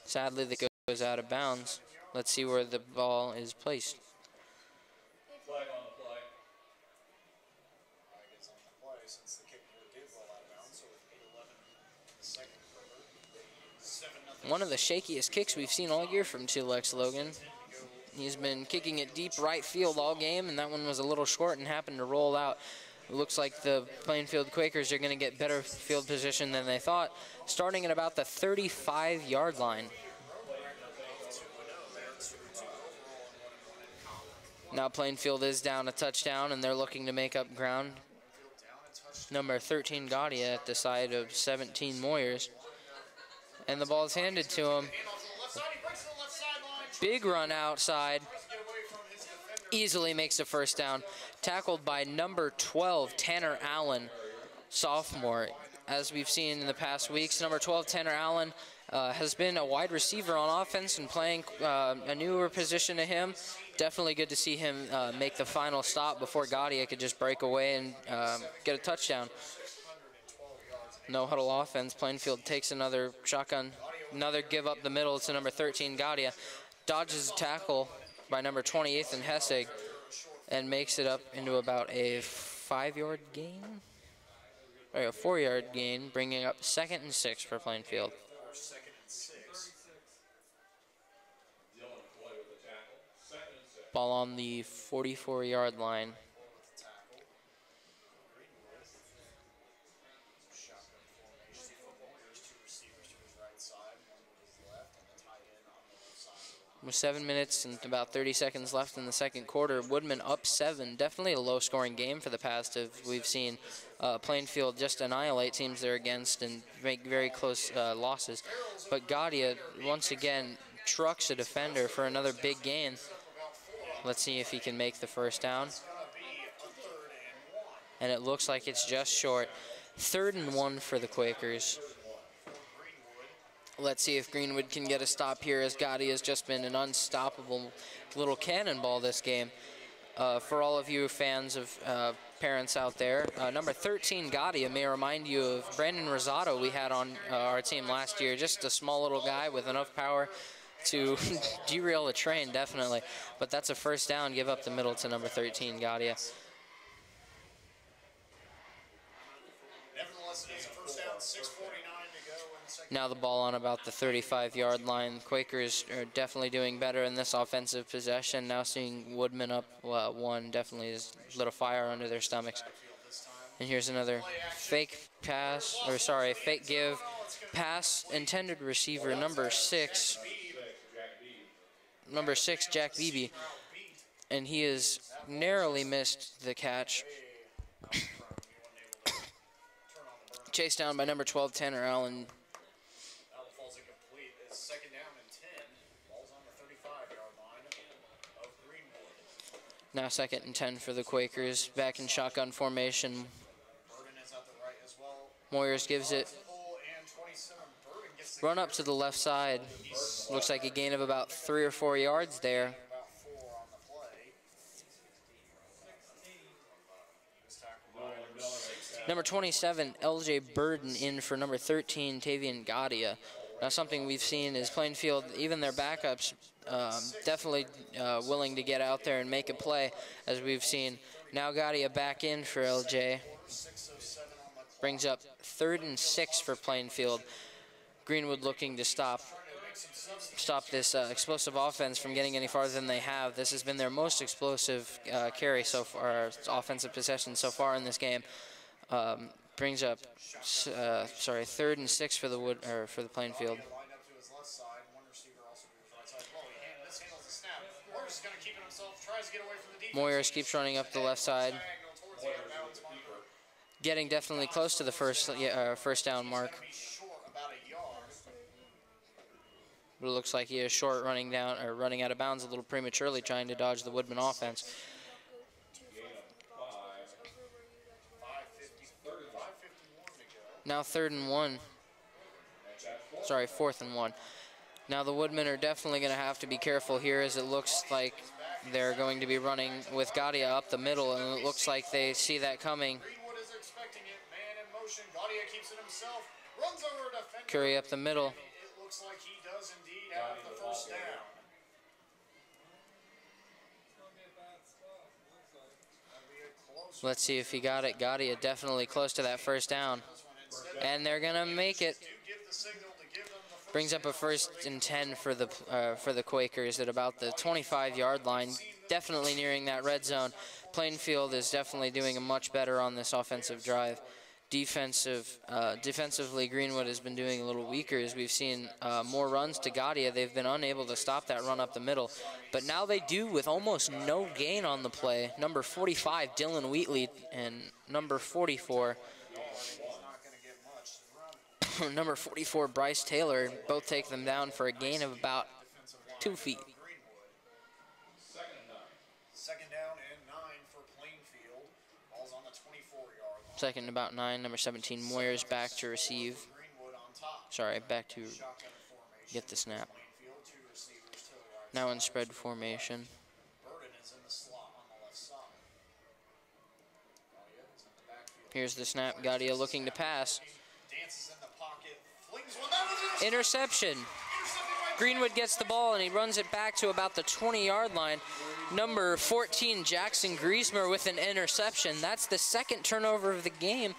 Sadly, the kick goes out of bounds. Let's see where the ball is placed. Flag on the play. Flag is on the play since the kick did roll out of bounds, so with 8:11 in the second quarter, 7-0. One of the shakiest kicks we've seen all year from Lex Logan. He's been kicking it deep right field all game, and that one was a little short and happened to roll out. It looks like the Plainfield Quakers are going to get better field position than they thought, starting at about the 35-yard line. Now Plainfield is down a touchdown, and they're looking to make up ground. Number 13, Gaudia, at the side of 17, Moyers. And the ball is handed to him. Big run outside. Easily makes a first down. Tackled by number 12, Tanner Allen, sophomore. As we've seen in the past weeks, number 12, Tanner Allen, has been a wide receiver on offense and playing a newer position to him. Definitely good to see him make the final stop before Gaudia could just break away and get a touchdown. No huddle offense. Plainfield takes another shotgun, another give up the middle to number 13, Gaudia. Dodges a tackle by number 28, and Hessig, and makes it up into about a 5-yard gain, or a 4-yard gain, bringing up 2nd and 6 for Plainfield. Ball on the 44-yard line. With 7 minutes and about 30 seconds left in the second quarter, Woodman up 7. Definitely a low-scoring game for the past. We've seen Plainfield just annihilate teams they're against and make very close losses. But Gaudia, once again, trucks a defender for another big gain. Let's see if he can make the first down. And it looks like it's just short. 3rd and 1 for the Quakers. Let's see if Greenwood can get a stop here, as Gaudia has just been an unstoppable little cannonball this game. For all of you fans of parents out there, number 13, Gaudia, may remind you of Brandon Rosado we had on our team last year. Just a small little guy with enough power to derail a train, definitely. But that's a first down. Give up the middle to number 13, Gaudia. Nonetheless, it is a first down, 6:49 to go in the second. Now the ball on about the 35-yard line. Quakers are definitely doing better in this offensive possession. Now seeing Woodman up one definitely is a little fire under their stomachs. And here's another fake pass, or sorry, fake give pass, intended receiver number 6, Jack Beebe, and he has narrowly missed the catch. Chased down by number 12, Tanner Allen. Falls incomplete. It's second down and 10. Ball's on the 35-yard line of Greenwood. Now second and 10 for the Quakers. Back in shotgun formation. Burden is at the right as well. Moyers gives it. And 27. Burden gets the Run up to the left side. Looks like a gain of about 3 or 4 yards there. about 4 on the play. This tackle by Number 27, LJ Burden in for number 13, Tavian Gadia. Now something we've seen is Plainfield, even their backups, definitely willing to get out there and make a play, as we've seen. Now Gadia back in for LJ. Brings up 3rd and 6 for Plainfield. Greenwood looking to stop this explosive offense from getting any farther than they have. This has been their most explosive carry so far, offensive possession so far in this game. Brings up, 3rd and 6 for the Plainfield. lined up to his left side. One receiver also to his right side. Well, he mishandles the snap. Moyers is going to keep it himself. Tries to get away from the defense. Moyers keeps running up the left side, Diagonal towards the out-of-bounds marker. getting definitely close to the first down mark. Be short about a yard. But it looks like he is short, running out of bounds a little prematurely, trying to dodge the Woodman offense. 5:51 to go. Now 4th and 1. Now the Woodmen are definitely going to have to be careful here, as it looks like they're going to be running with Gadia up the middle, and it looks like they see that coming. Greenwood is expecting it. Man in motion. Gadia keeps it himself. Runs over a defender. Curry up the middle. It looks like he does indeed have the first down. That'll be a close Let's see if he got it. Gadia definitely close to that first down. And they're going to make it. do give the signal to give them the first Brings up a 1st and 10 for the Quakers at about the 25-yard line. Definitely nearing that red zone. Plainfield is definitely doing much better on this offensive drive. Defensively, Greenwood has been doing a little weaker, as we've seen more runs to Gadia. They've been unable to stop that run up the middle. But now they do with almost no gain on the play. Number 45, Dylan Wheatley, and number 44, number 44, Bryce Taylor, both take them down for a gain of about 2 feet. Second down and 9 for Plainfield. Ball's on the 24-yard line. Second and about 9, number 17, Moyers back to receive. Greenwood on top. Sorry, back to Shotgun formation. get the snap. Plainfield, 2 receivers to the right. Now in spread formation. Burden is in the slot on the left side. Gadia is in the backfield. Here's the snap. Gadia looking to pass. Dances in the pocket. Flings one. That was Interception. intercepted by Greenwood gets the ball, and he runs it back to about the 20-yard line. Number 14, Jackson Griesmer, with an interception. That's the 2nd turnover of the game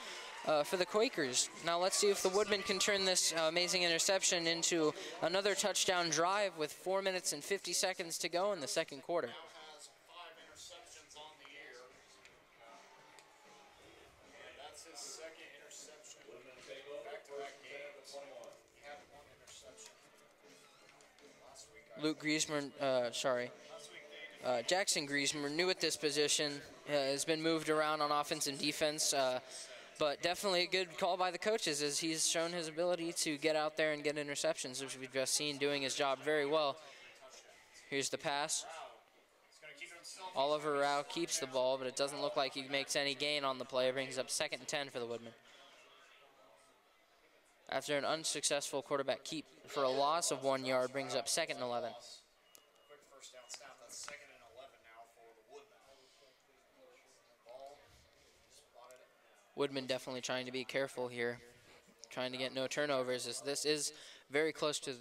for the Quakers. Now let's see if the Woodmen can turn this amazing interception into another touchdown drive with 4 minutes and 50 seconds to go in the 2nd quarter. has 5 interceptions on the year. And that's his 2nd interception. Back-to-back games. He had 1 interception. Last week, Luke Griesmer, Jackson Griesmer, new at this position, has been moved around on offense and defense, but definitely a good call by the coaches, as he's shown his ability to get out there and get interceptions, which we've just seen doing his job very well. Here's the pass. he's going to keep it himself. Oliver Rao keeps the ball, but it doesn't look like he makes any gain on the play. It brings up 2nd and 10 for the Woodmen. After an unsuccessful quarterback keep for a loss of 1 yard, brings up 2nd and 11. Quick first down snap. That's 2nd and 11 now for the Woodmen. Ball spotted it. Woodman definitely trying to be careful here, trying to get no turnovers, as this is very close to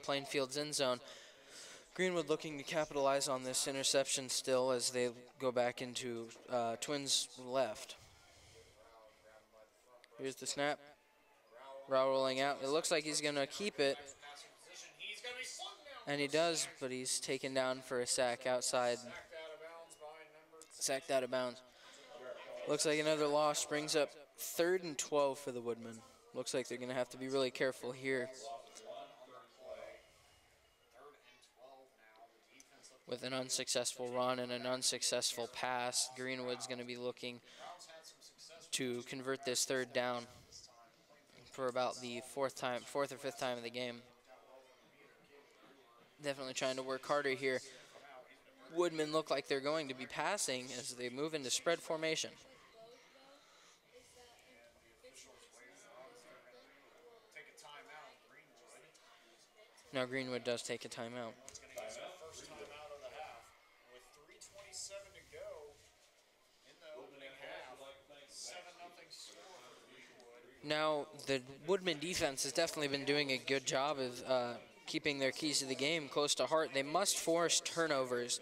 Plainfield's end zone. Greenwood looking to capitalize on this interception still, as they go back into Twins left. Here's the snap. Route rolling out. It looks like he's going to keep it. And he does, but he's taken down for a sack outside. Sacked out of bounds. Looks like another loss brings up 3rd and 12 for the Woodmen. Looks like they're going to have to be really careful here. With an unsuccessful run and an unsuccessful pass, Greenwood's going to be looking to convert this 3rd down for about the 4th or 5th time of the game. Definitely trying to work harder here. Woodmen look like they're going to be passing as they move into spread formation. Now Greenwood does take a timeout. Now, the Woodman defense has definitely been doing a good job of keeping their keys to the game close to heart. They must force turnovers.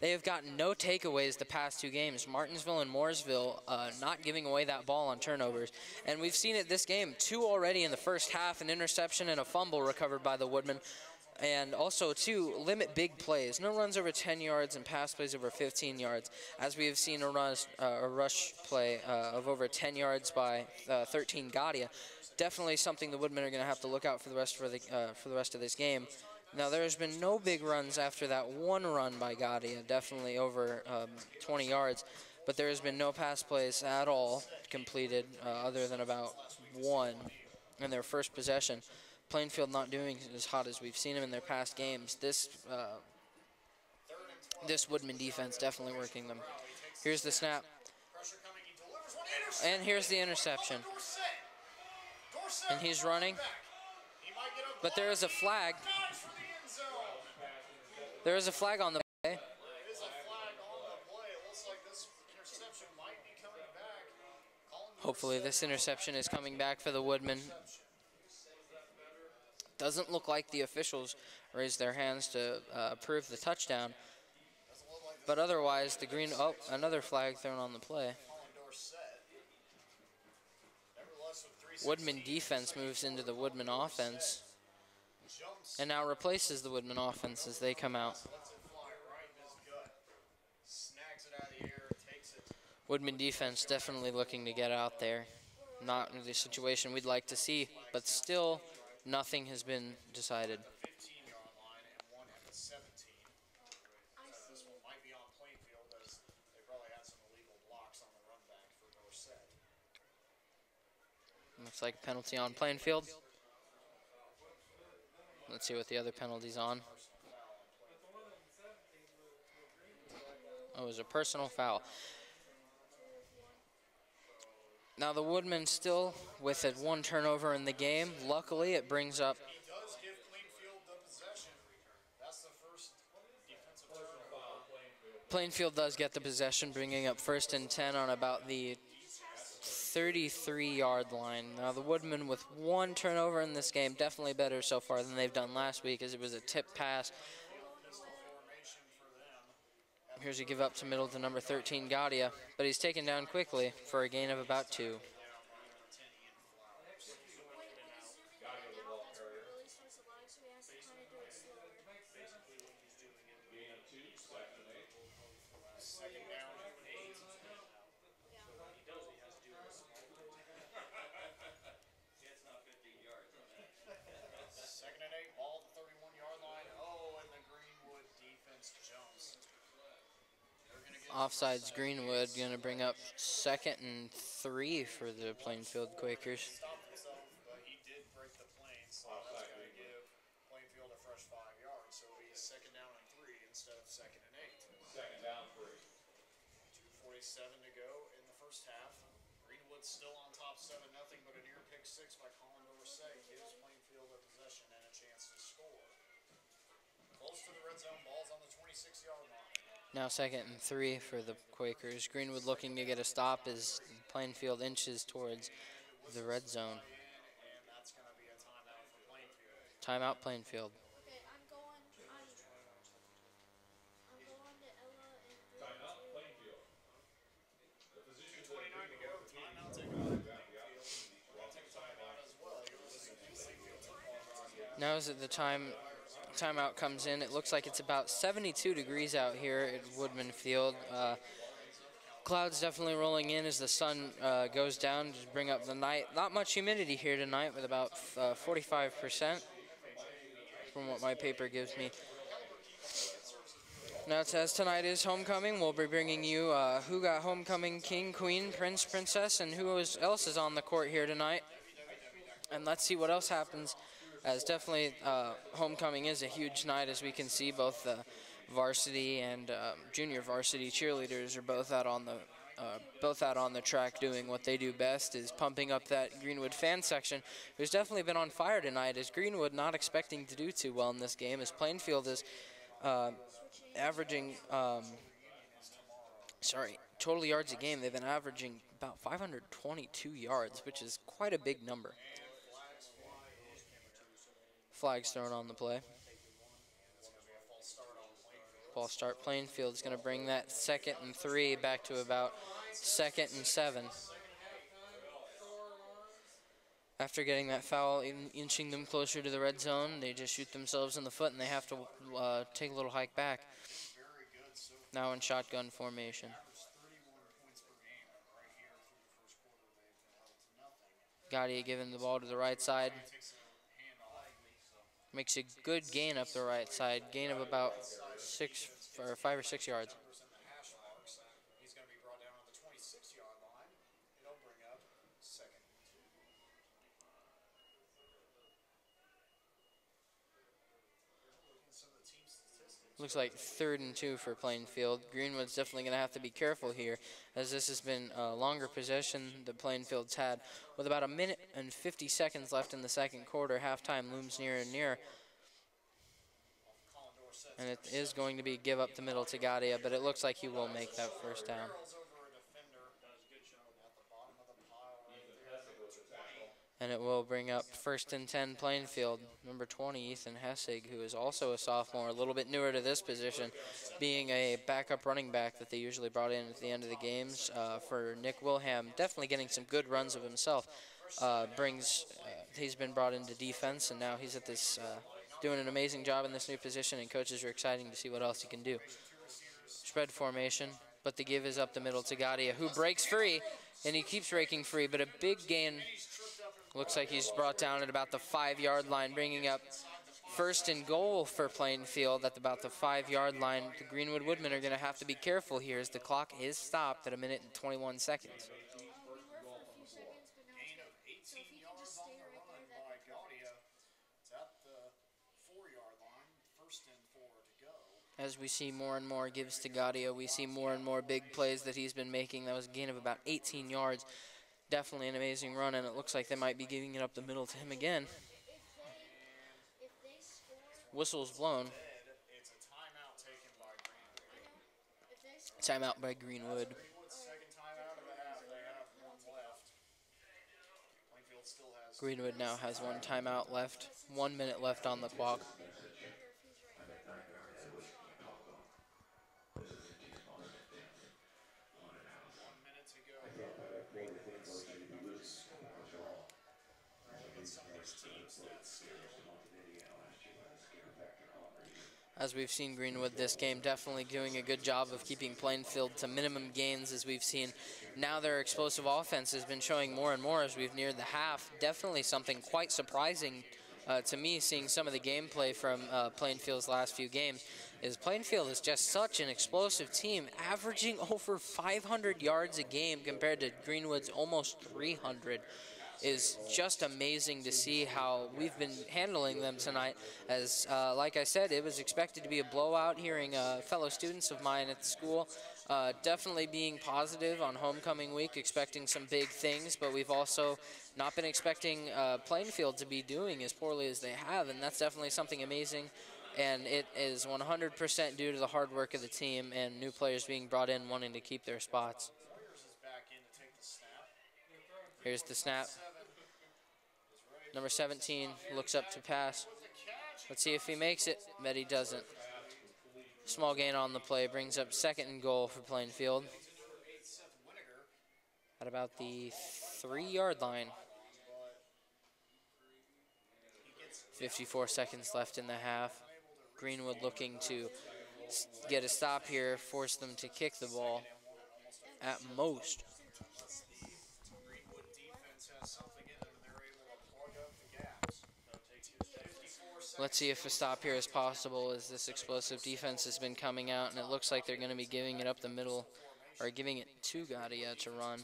They have gotten no takeaways the past 2 games. Martinsville and Mooresville not giving away that ball on turnovers. And we've seen it this game. 2 already in the first half, an interception and a fumble recovered by the Woodmen. And also, 2, limit big plays. No runs over 10 yards and pass plays over 15 yards, as we have seen a rush play of over 10 yards by 13 Gadia. Definitely something the Woodmen are going to have to look out for the rest of this game. Now, there's been no big runs after that one run by Gadia, definitely over 20 yards. But there has been no pass plays at all completed other than about 1 in their first possession. Plainfield not doing as hot as we've seen them in their past games. This Woodman defense definitely working them. Here's the snap. And here's the interception. And he's running. But there is a flag. There is a flag on the play. Hopefully this interception is coming back for the Woodmen. Doesn't look like the officials raised their hands to approve the touchdown. But otherwise, another flag thrown on the play. Woodman defense moves into the Woodman offense. And now replaces the Woodman offense as they come out. Woodman defense definitely looking to get out there. Not in the situation we'd like to see, but still nothing has been decided. Looks like a penalty on Plainfield. Let's see what the other penalty's on. Oh, it was a personal foul. Now the Woodmen still with it 1 turnover in the game. Luckily, it brings up. Plainfield does get the possession, bringing up 1st and 10 on about the 33-yard line. Now the Woodmen with 1 turnover in this game, definitely better so far than they've done last week, as it was a tip pass. Here's a give up to middle to number 13, Gadia, but he's taken down quickly for a gain of about 2. Offsides Greenwood, going to bring up 2nd and 3 for the Plainfield Quakers. He did break the plane, so that's going to give Plainfield a fresh 5 yards. So it'll be 2nd down and 3 instead of 2nd and 8. 2nd down 3. 2:47 to go in the first half. Greenwood still on top 7-0, but a near pick 6 by Colin Dorsey gives Plainfield a possession and a chance to score. Close to the red zone, ball's on the 26-yard line. Now 2nd and 3 for the Quakers. Greenwood looking to get a stop as Plainfield inches towards the red zone. And that's going to be a timeout for Plainfield. Timeout Plainfield. Okay, I'm going to Ella and Timeout Plainfield. The position 2:29 to go. Timeout taken by Plainfield. Now is it the timeout comes in. It looks like it's about 72 degrees out here at Woodman Field. Clouds definitely rolling in as the sun goes down to bring up the night. Not much humidity here tonight with about 45% from what my paper gives me. Now it says tonight is homecoming. We'll be bringing you who got homecoming, king, queen, prince, princess, and who else is on the court here tonight. And let's see what else happens, as definitely homecoming is a huge night, as we can see both the varsity and junior varsity cheerleaders are both out on the track doing what they do best, is pumping up that Greenwood fan section, who's definitely been on fire tonight. As Greenwood not expecting to do too well in this game, as Plainfield is averaging total yards a game. They've been averaging about 522 yards, which is quite a big number. Flags thrown on the play. False start. Plainfield's going to bring that 2nd and 3 back to about 2nd and 7. After getting that foul, inching them closer to the red zone, they just shoot themselves in the foot and they have to take a little hike back. Now in shotgun formation. Gaudier giving the ball to the right side. Makes a good gain up the right side. Gain of about 5 or 6 yards. He's going to be brought down on the 26-yard line. It'll bring up 2nd and 2. Some of the team statistics. Looks like 3rd and 2 for Plainfield. Greenwood's definitely going to have to be careful here, as this has been a longer possession that Plainfield's had. With about 1 minute and 50 seconds left in the second quarter, halftime looms near and near. And it is going to be give up the middle to Gaudier, but it looks like he will make that first down. And it will bring up 1st and 10 Plainfield. Number 20, Ethan Hessig, who is also a sophomore, a little bit newer to this position, being a backup running back that they usually brought in at the end of the games for Nick Wilham. Definitely getting some good runs of himself. He's been brought into defense, and now he's at this doing an amazing job in this new position, and coaches are excited to see what else he can do. Spread formation, but the give is up the middle to Gaudier, who breaks free, and he keeps breaking free, but a big gain. Looks like he's brought down at about the 5-yard line, bringing up 1st and goal for Plainfield at about the 5-yard line. The Greenwood Woodmen are going to have to be careful here, as the clock is stopped at 1 minute and 21 seconds. We were for a few seconds, but now it's good. So if he can just stay right there, that'd be perfect. It's at the 4-yard line. 1st and 4 to go. As we see more and more gives to Gaudier, we see more and more big plays that he's been making. That was a gain of about 18 yards. Definitely an amazing run, and it looks like they might be giving it up the middle to him again. If they score, Whistle's blown. It's a timeout taken by Greenwood. if they score, Timeout by Greenwood. Greenwood's 2nd timeout of the half. They have 1 left. Plainfield still has. Greenwood now has 1 timeout left. 1 minute left on the clock. As we've seen Greenwood this game definitely doing a good job of keeping Plainfield to minimum gains, as we've seen. Now their explosive offense has been showing more and more as we've neared the half. Definitely something quite surprising to me, seeing some of the gameplay from Plainfield's last few games, is Plainfield is just such an explosive team, averaging over 500 yards a game compared to Greenwood's almost 300. Is just amazing to see how we've been handling them tonight. As like I said, it was expected to be a blowout, hearing fellow students of mine at the school definitely being positive on homecoming week, expecting some big things, but we've also not been expecting Plainfield to be doing as poorly as they have, and that's definitely something amazing. And it is 100% due to the hard work of the team and new players being brought in wanting to keep their spots. Here's the snap. Number 17 looks up to pass. Let's see if he makes it, but he doesn't. Small gain on the play brings up 2nd and goal for Plainfield at about the 3-yard line. 54 seconds left in the half. Greenwood looking to get a stop here, force them to kick the ball at most. Greenwood defense has something in them, and they're able to plug up the gaps. 54 seconds. Let's see if a stop here is possible, as this explosive defense has been coming out, and it looks like they're going to be giving it up the middle, or giving it to Gadia to run.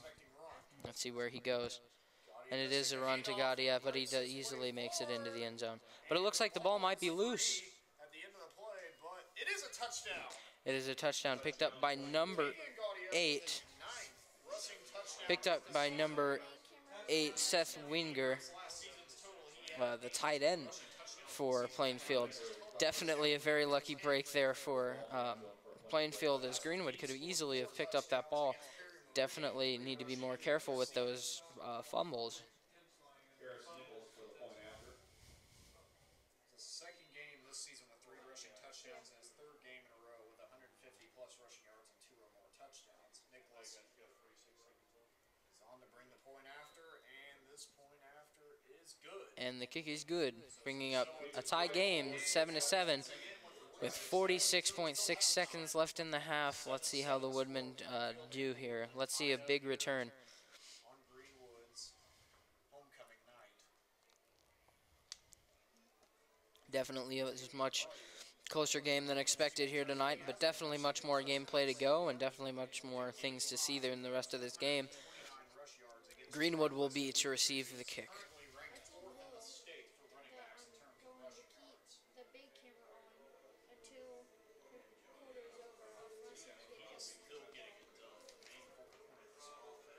Let's see where he goes. And it is a run to Gadia, but he easily makes it into the end zone. But it looks like the ball might be loose. At the end of the play, but it is a touchdown. It is a touchdown picked up by number 8. Picked up by number 8, Seth Winger, the tight end for Plainfield. Definitely a very lucky break there for Plainfield, as Greenwood could have easily have picked up that ball. Definitely need to be more careful with those fumbles. Second game this season with 3 rushing touchdowns, and his third game in a row with 150-plus rushing yards and 2 or more touchdowns. Nicholas is on to bring the point after, and this point after is good. And the kick is good, bringing up a tie game, 7-7, with 46.6 seconds left in the half. Let's see how the Woodmen do here. Let's see a big return. On Greenwood's homecoming night. Definitely a much closer game than expected here tonight, but definitely much more gameplay to go, and definitely much more things to see there in the rest of this game. Greenwood will be to receive the kick. The big camera on until the quarter's over.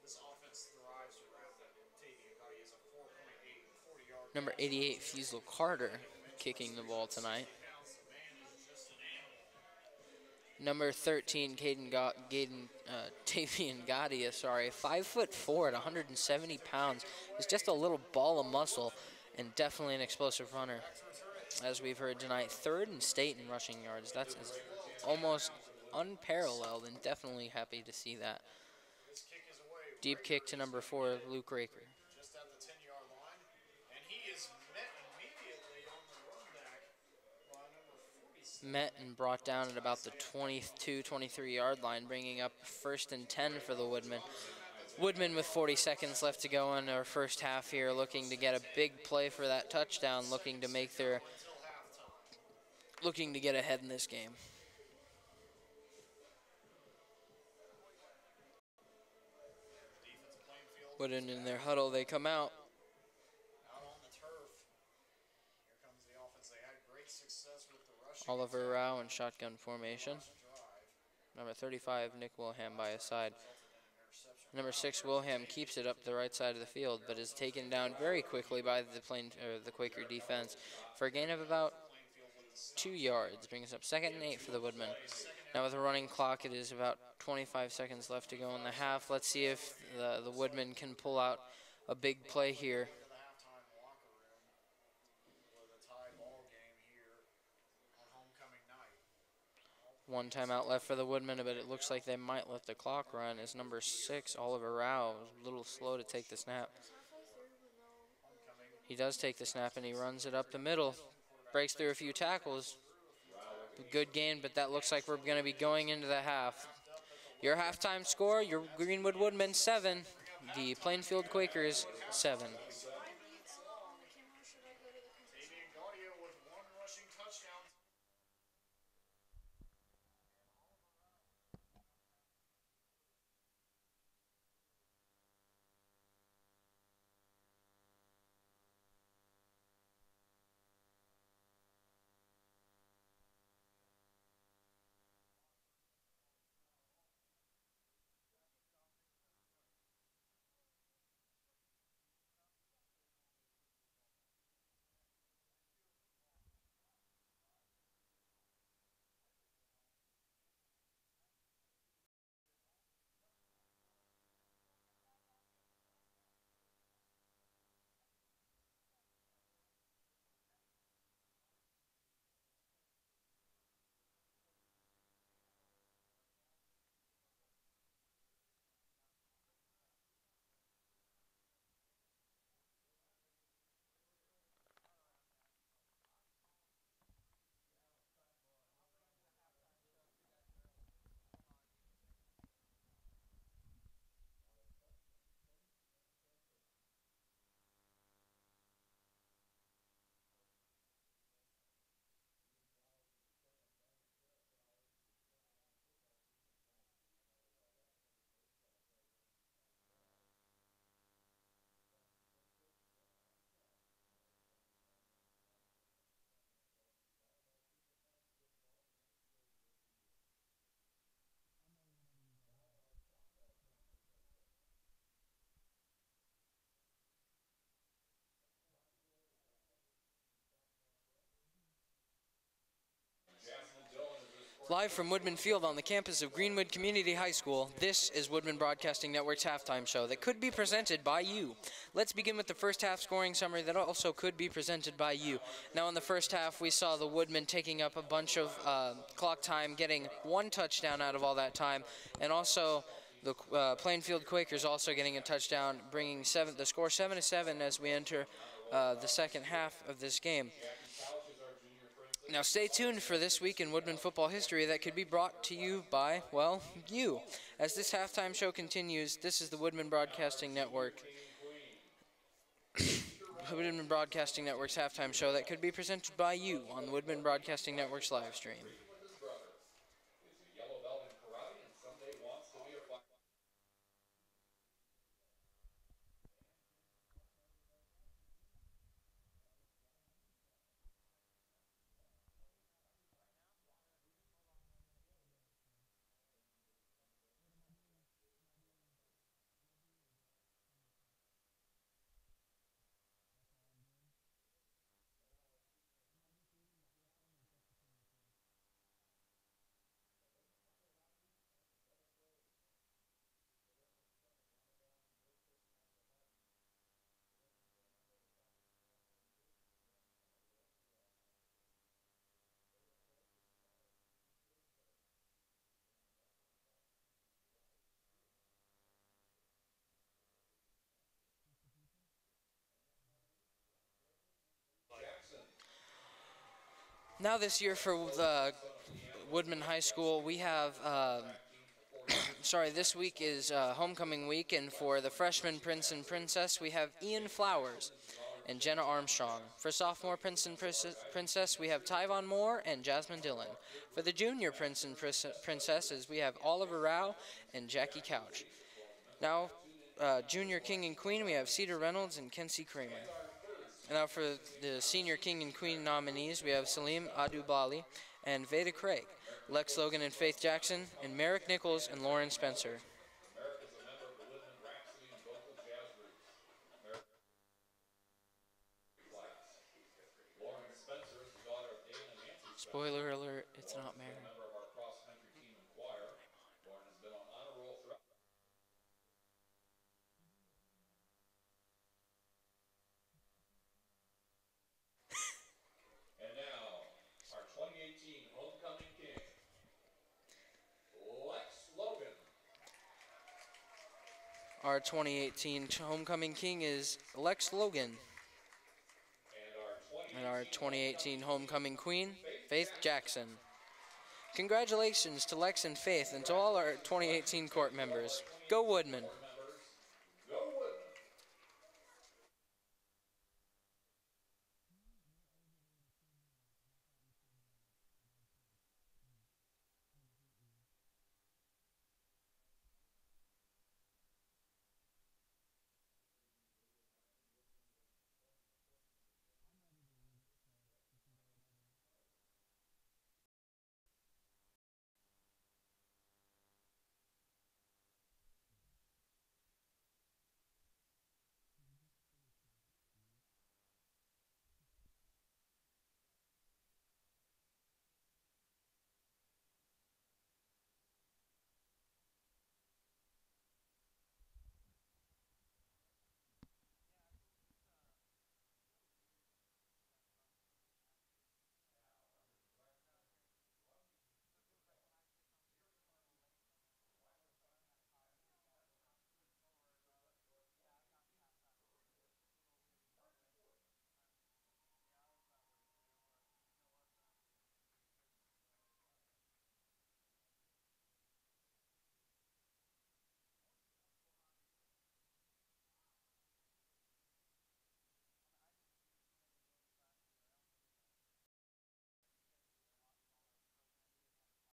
This offense thrives around Tavian Gotti. Is a 4.8 40-yard. Number 88, Fusil Carter, kicking the ball tonight. Number 13, Tavian Gadia, 5'4" at 170 pounds. Is just a little ball of muscle and definitely an explosive runner. As we've heard tonight, 3rd in state in rushing yards. That's almost unparalleled, and definitely happy to see that. Deep kick to number 4, Luke Raker. Just at the 10-yard line, and he is met immediately on the run back by number 46. Met and brought down at about the 22, 23-yard line, bringing up 1st and 10 for the Woodmen. Woodmen with 40 seconds left to go in our first half here, looking to get a big play for that touchdown, looking to get ahead in this game. Wooden in their huddle, they come out. Out on the turf. Here comes the offense. They had great success with the rushing Oliver Rao in shotgun formation. drive. Number 35, Nick Wilhelm by his side. Number 6, Wilhelm keeps it up the right side of the field, but is taken down very quickly by the Quaker defense for a gain of about 2 yards. Brings up 2nd and 8 for the Woodmen. Now with a running clock, it is about 25 seconds left to go in the half. Let's see if the Woodmen can pull out a big play here. The halftime locker room with a tie ball game here on homecoming night. One timeout left for the Woodmen, but it looks like they might let the clock run as number 6, Oliver Rao, is a little slow to take the snap. He does take the snap, and he runs it up the middle. Breaks through a few tackles. Good gain, but that looks like we're going to be going into the half. Your halftime score, your Greenwood Woodmen 7, the Plainfield Quakers 7. Tavian Gaudio with 1 rushing touchdown. Live from Woodman Field on the campus of Greenwood Community High School, this is Woodman Broadcasting Network's halftime show that could be presented by you. Let's begin with the first half scoring summary that also could be presented by you. Now in the first half, we saw the Woodmen taking up a bunch of clock time, getting one touchdown out of all that time, and also the Plainfield Quakers also getting a touchdown, bringing the score 7-7 as we enter the second half of this game. Now stay tuned for This Week in Woodman Football History that could be brought to you by, well, you. As this halftime show continues, this is the Woodman Broadcasting Network. Woodman Broadcasting Network's halftime show that could be presented by you on the Woodman Broadcasting Network's live stream. Now this year for the Woodman High School, we have, this week is homecoming week, and for the freshman Prince and Princess, we have Ian Flowers and Jenna Armstrong. For sophomore Prince and Princess, we have Tyvon Moore and Jasmine Dillon. For the junior Prince and Princesses, we have Oliver Rao and Jackie Couch. Now, junior King and Queen, we have Cedar Reynolds and Kenzie Kramer. Now for the senior King and Queen nominees, we have Salim Adubali and Veda Craig, Lex Logan and Faith Jackson, and Merrick Nichols and Lauren Spencer. Spoiler alert, it's not Merrick. Our 2018 homecoming king is Lex Logan. And our 2018 homecoming queen, Faith Jackson. Congratulations to Lex and Faith and to all our 2018 court members. Go Woodman!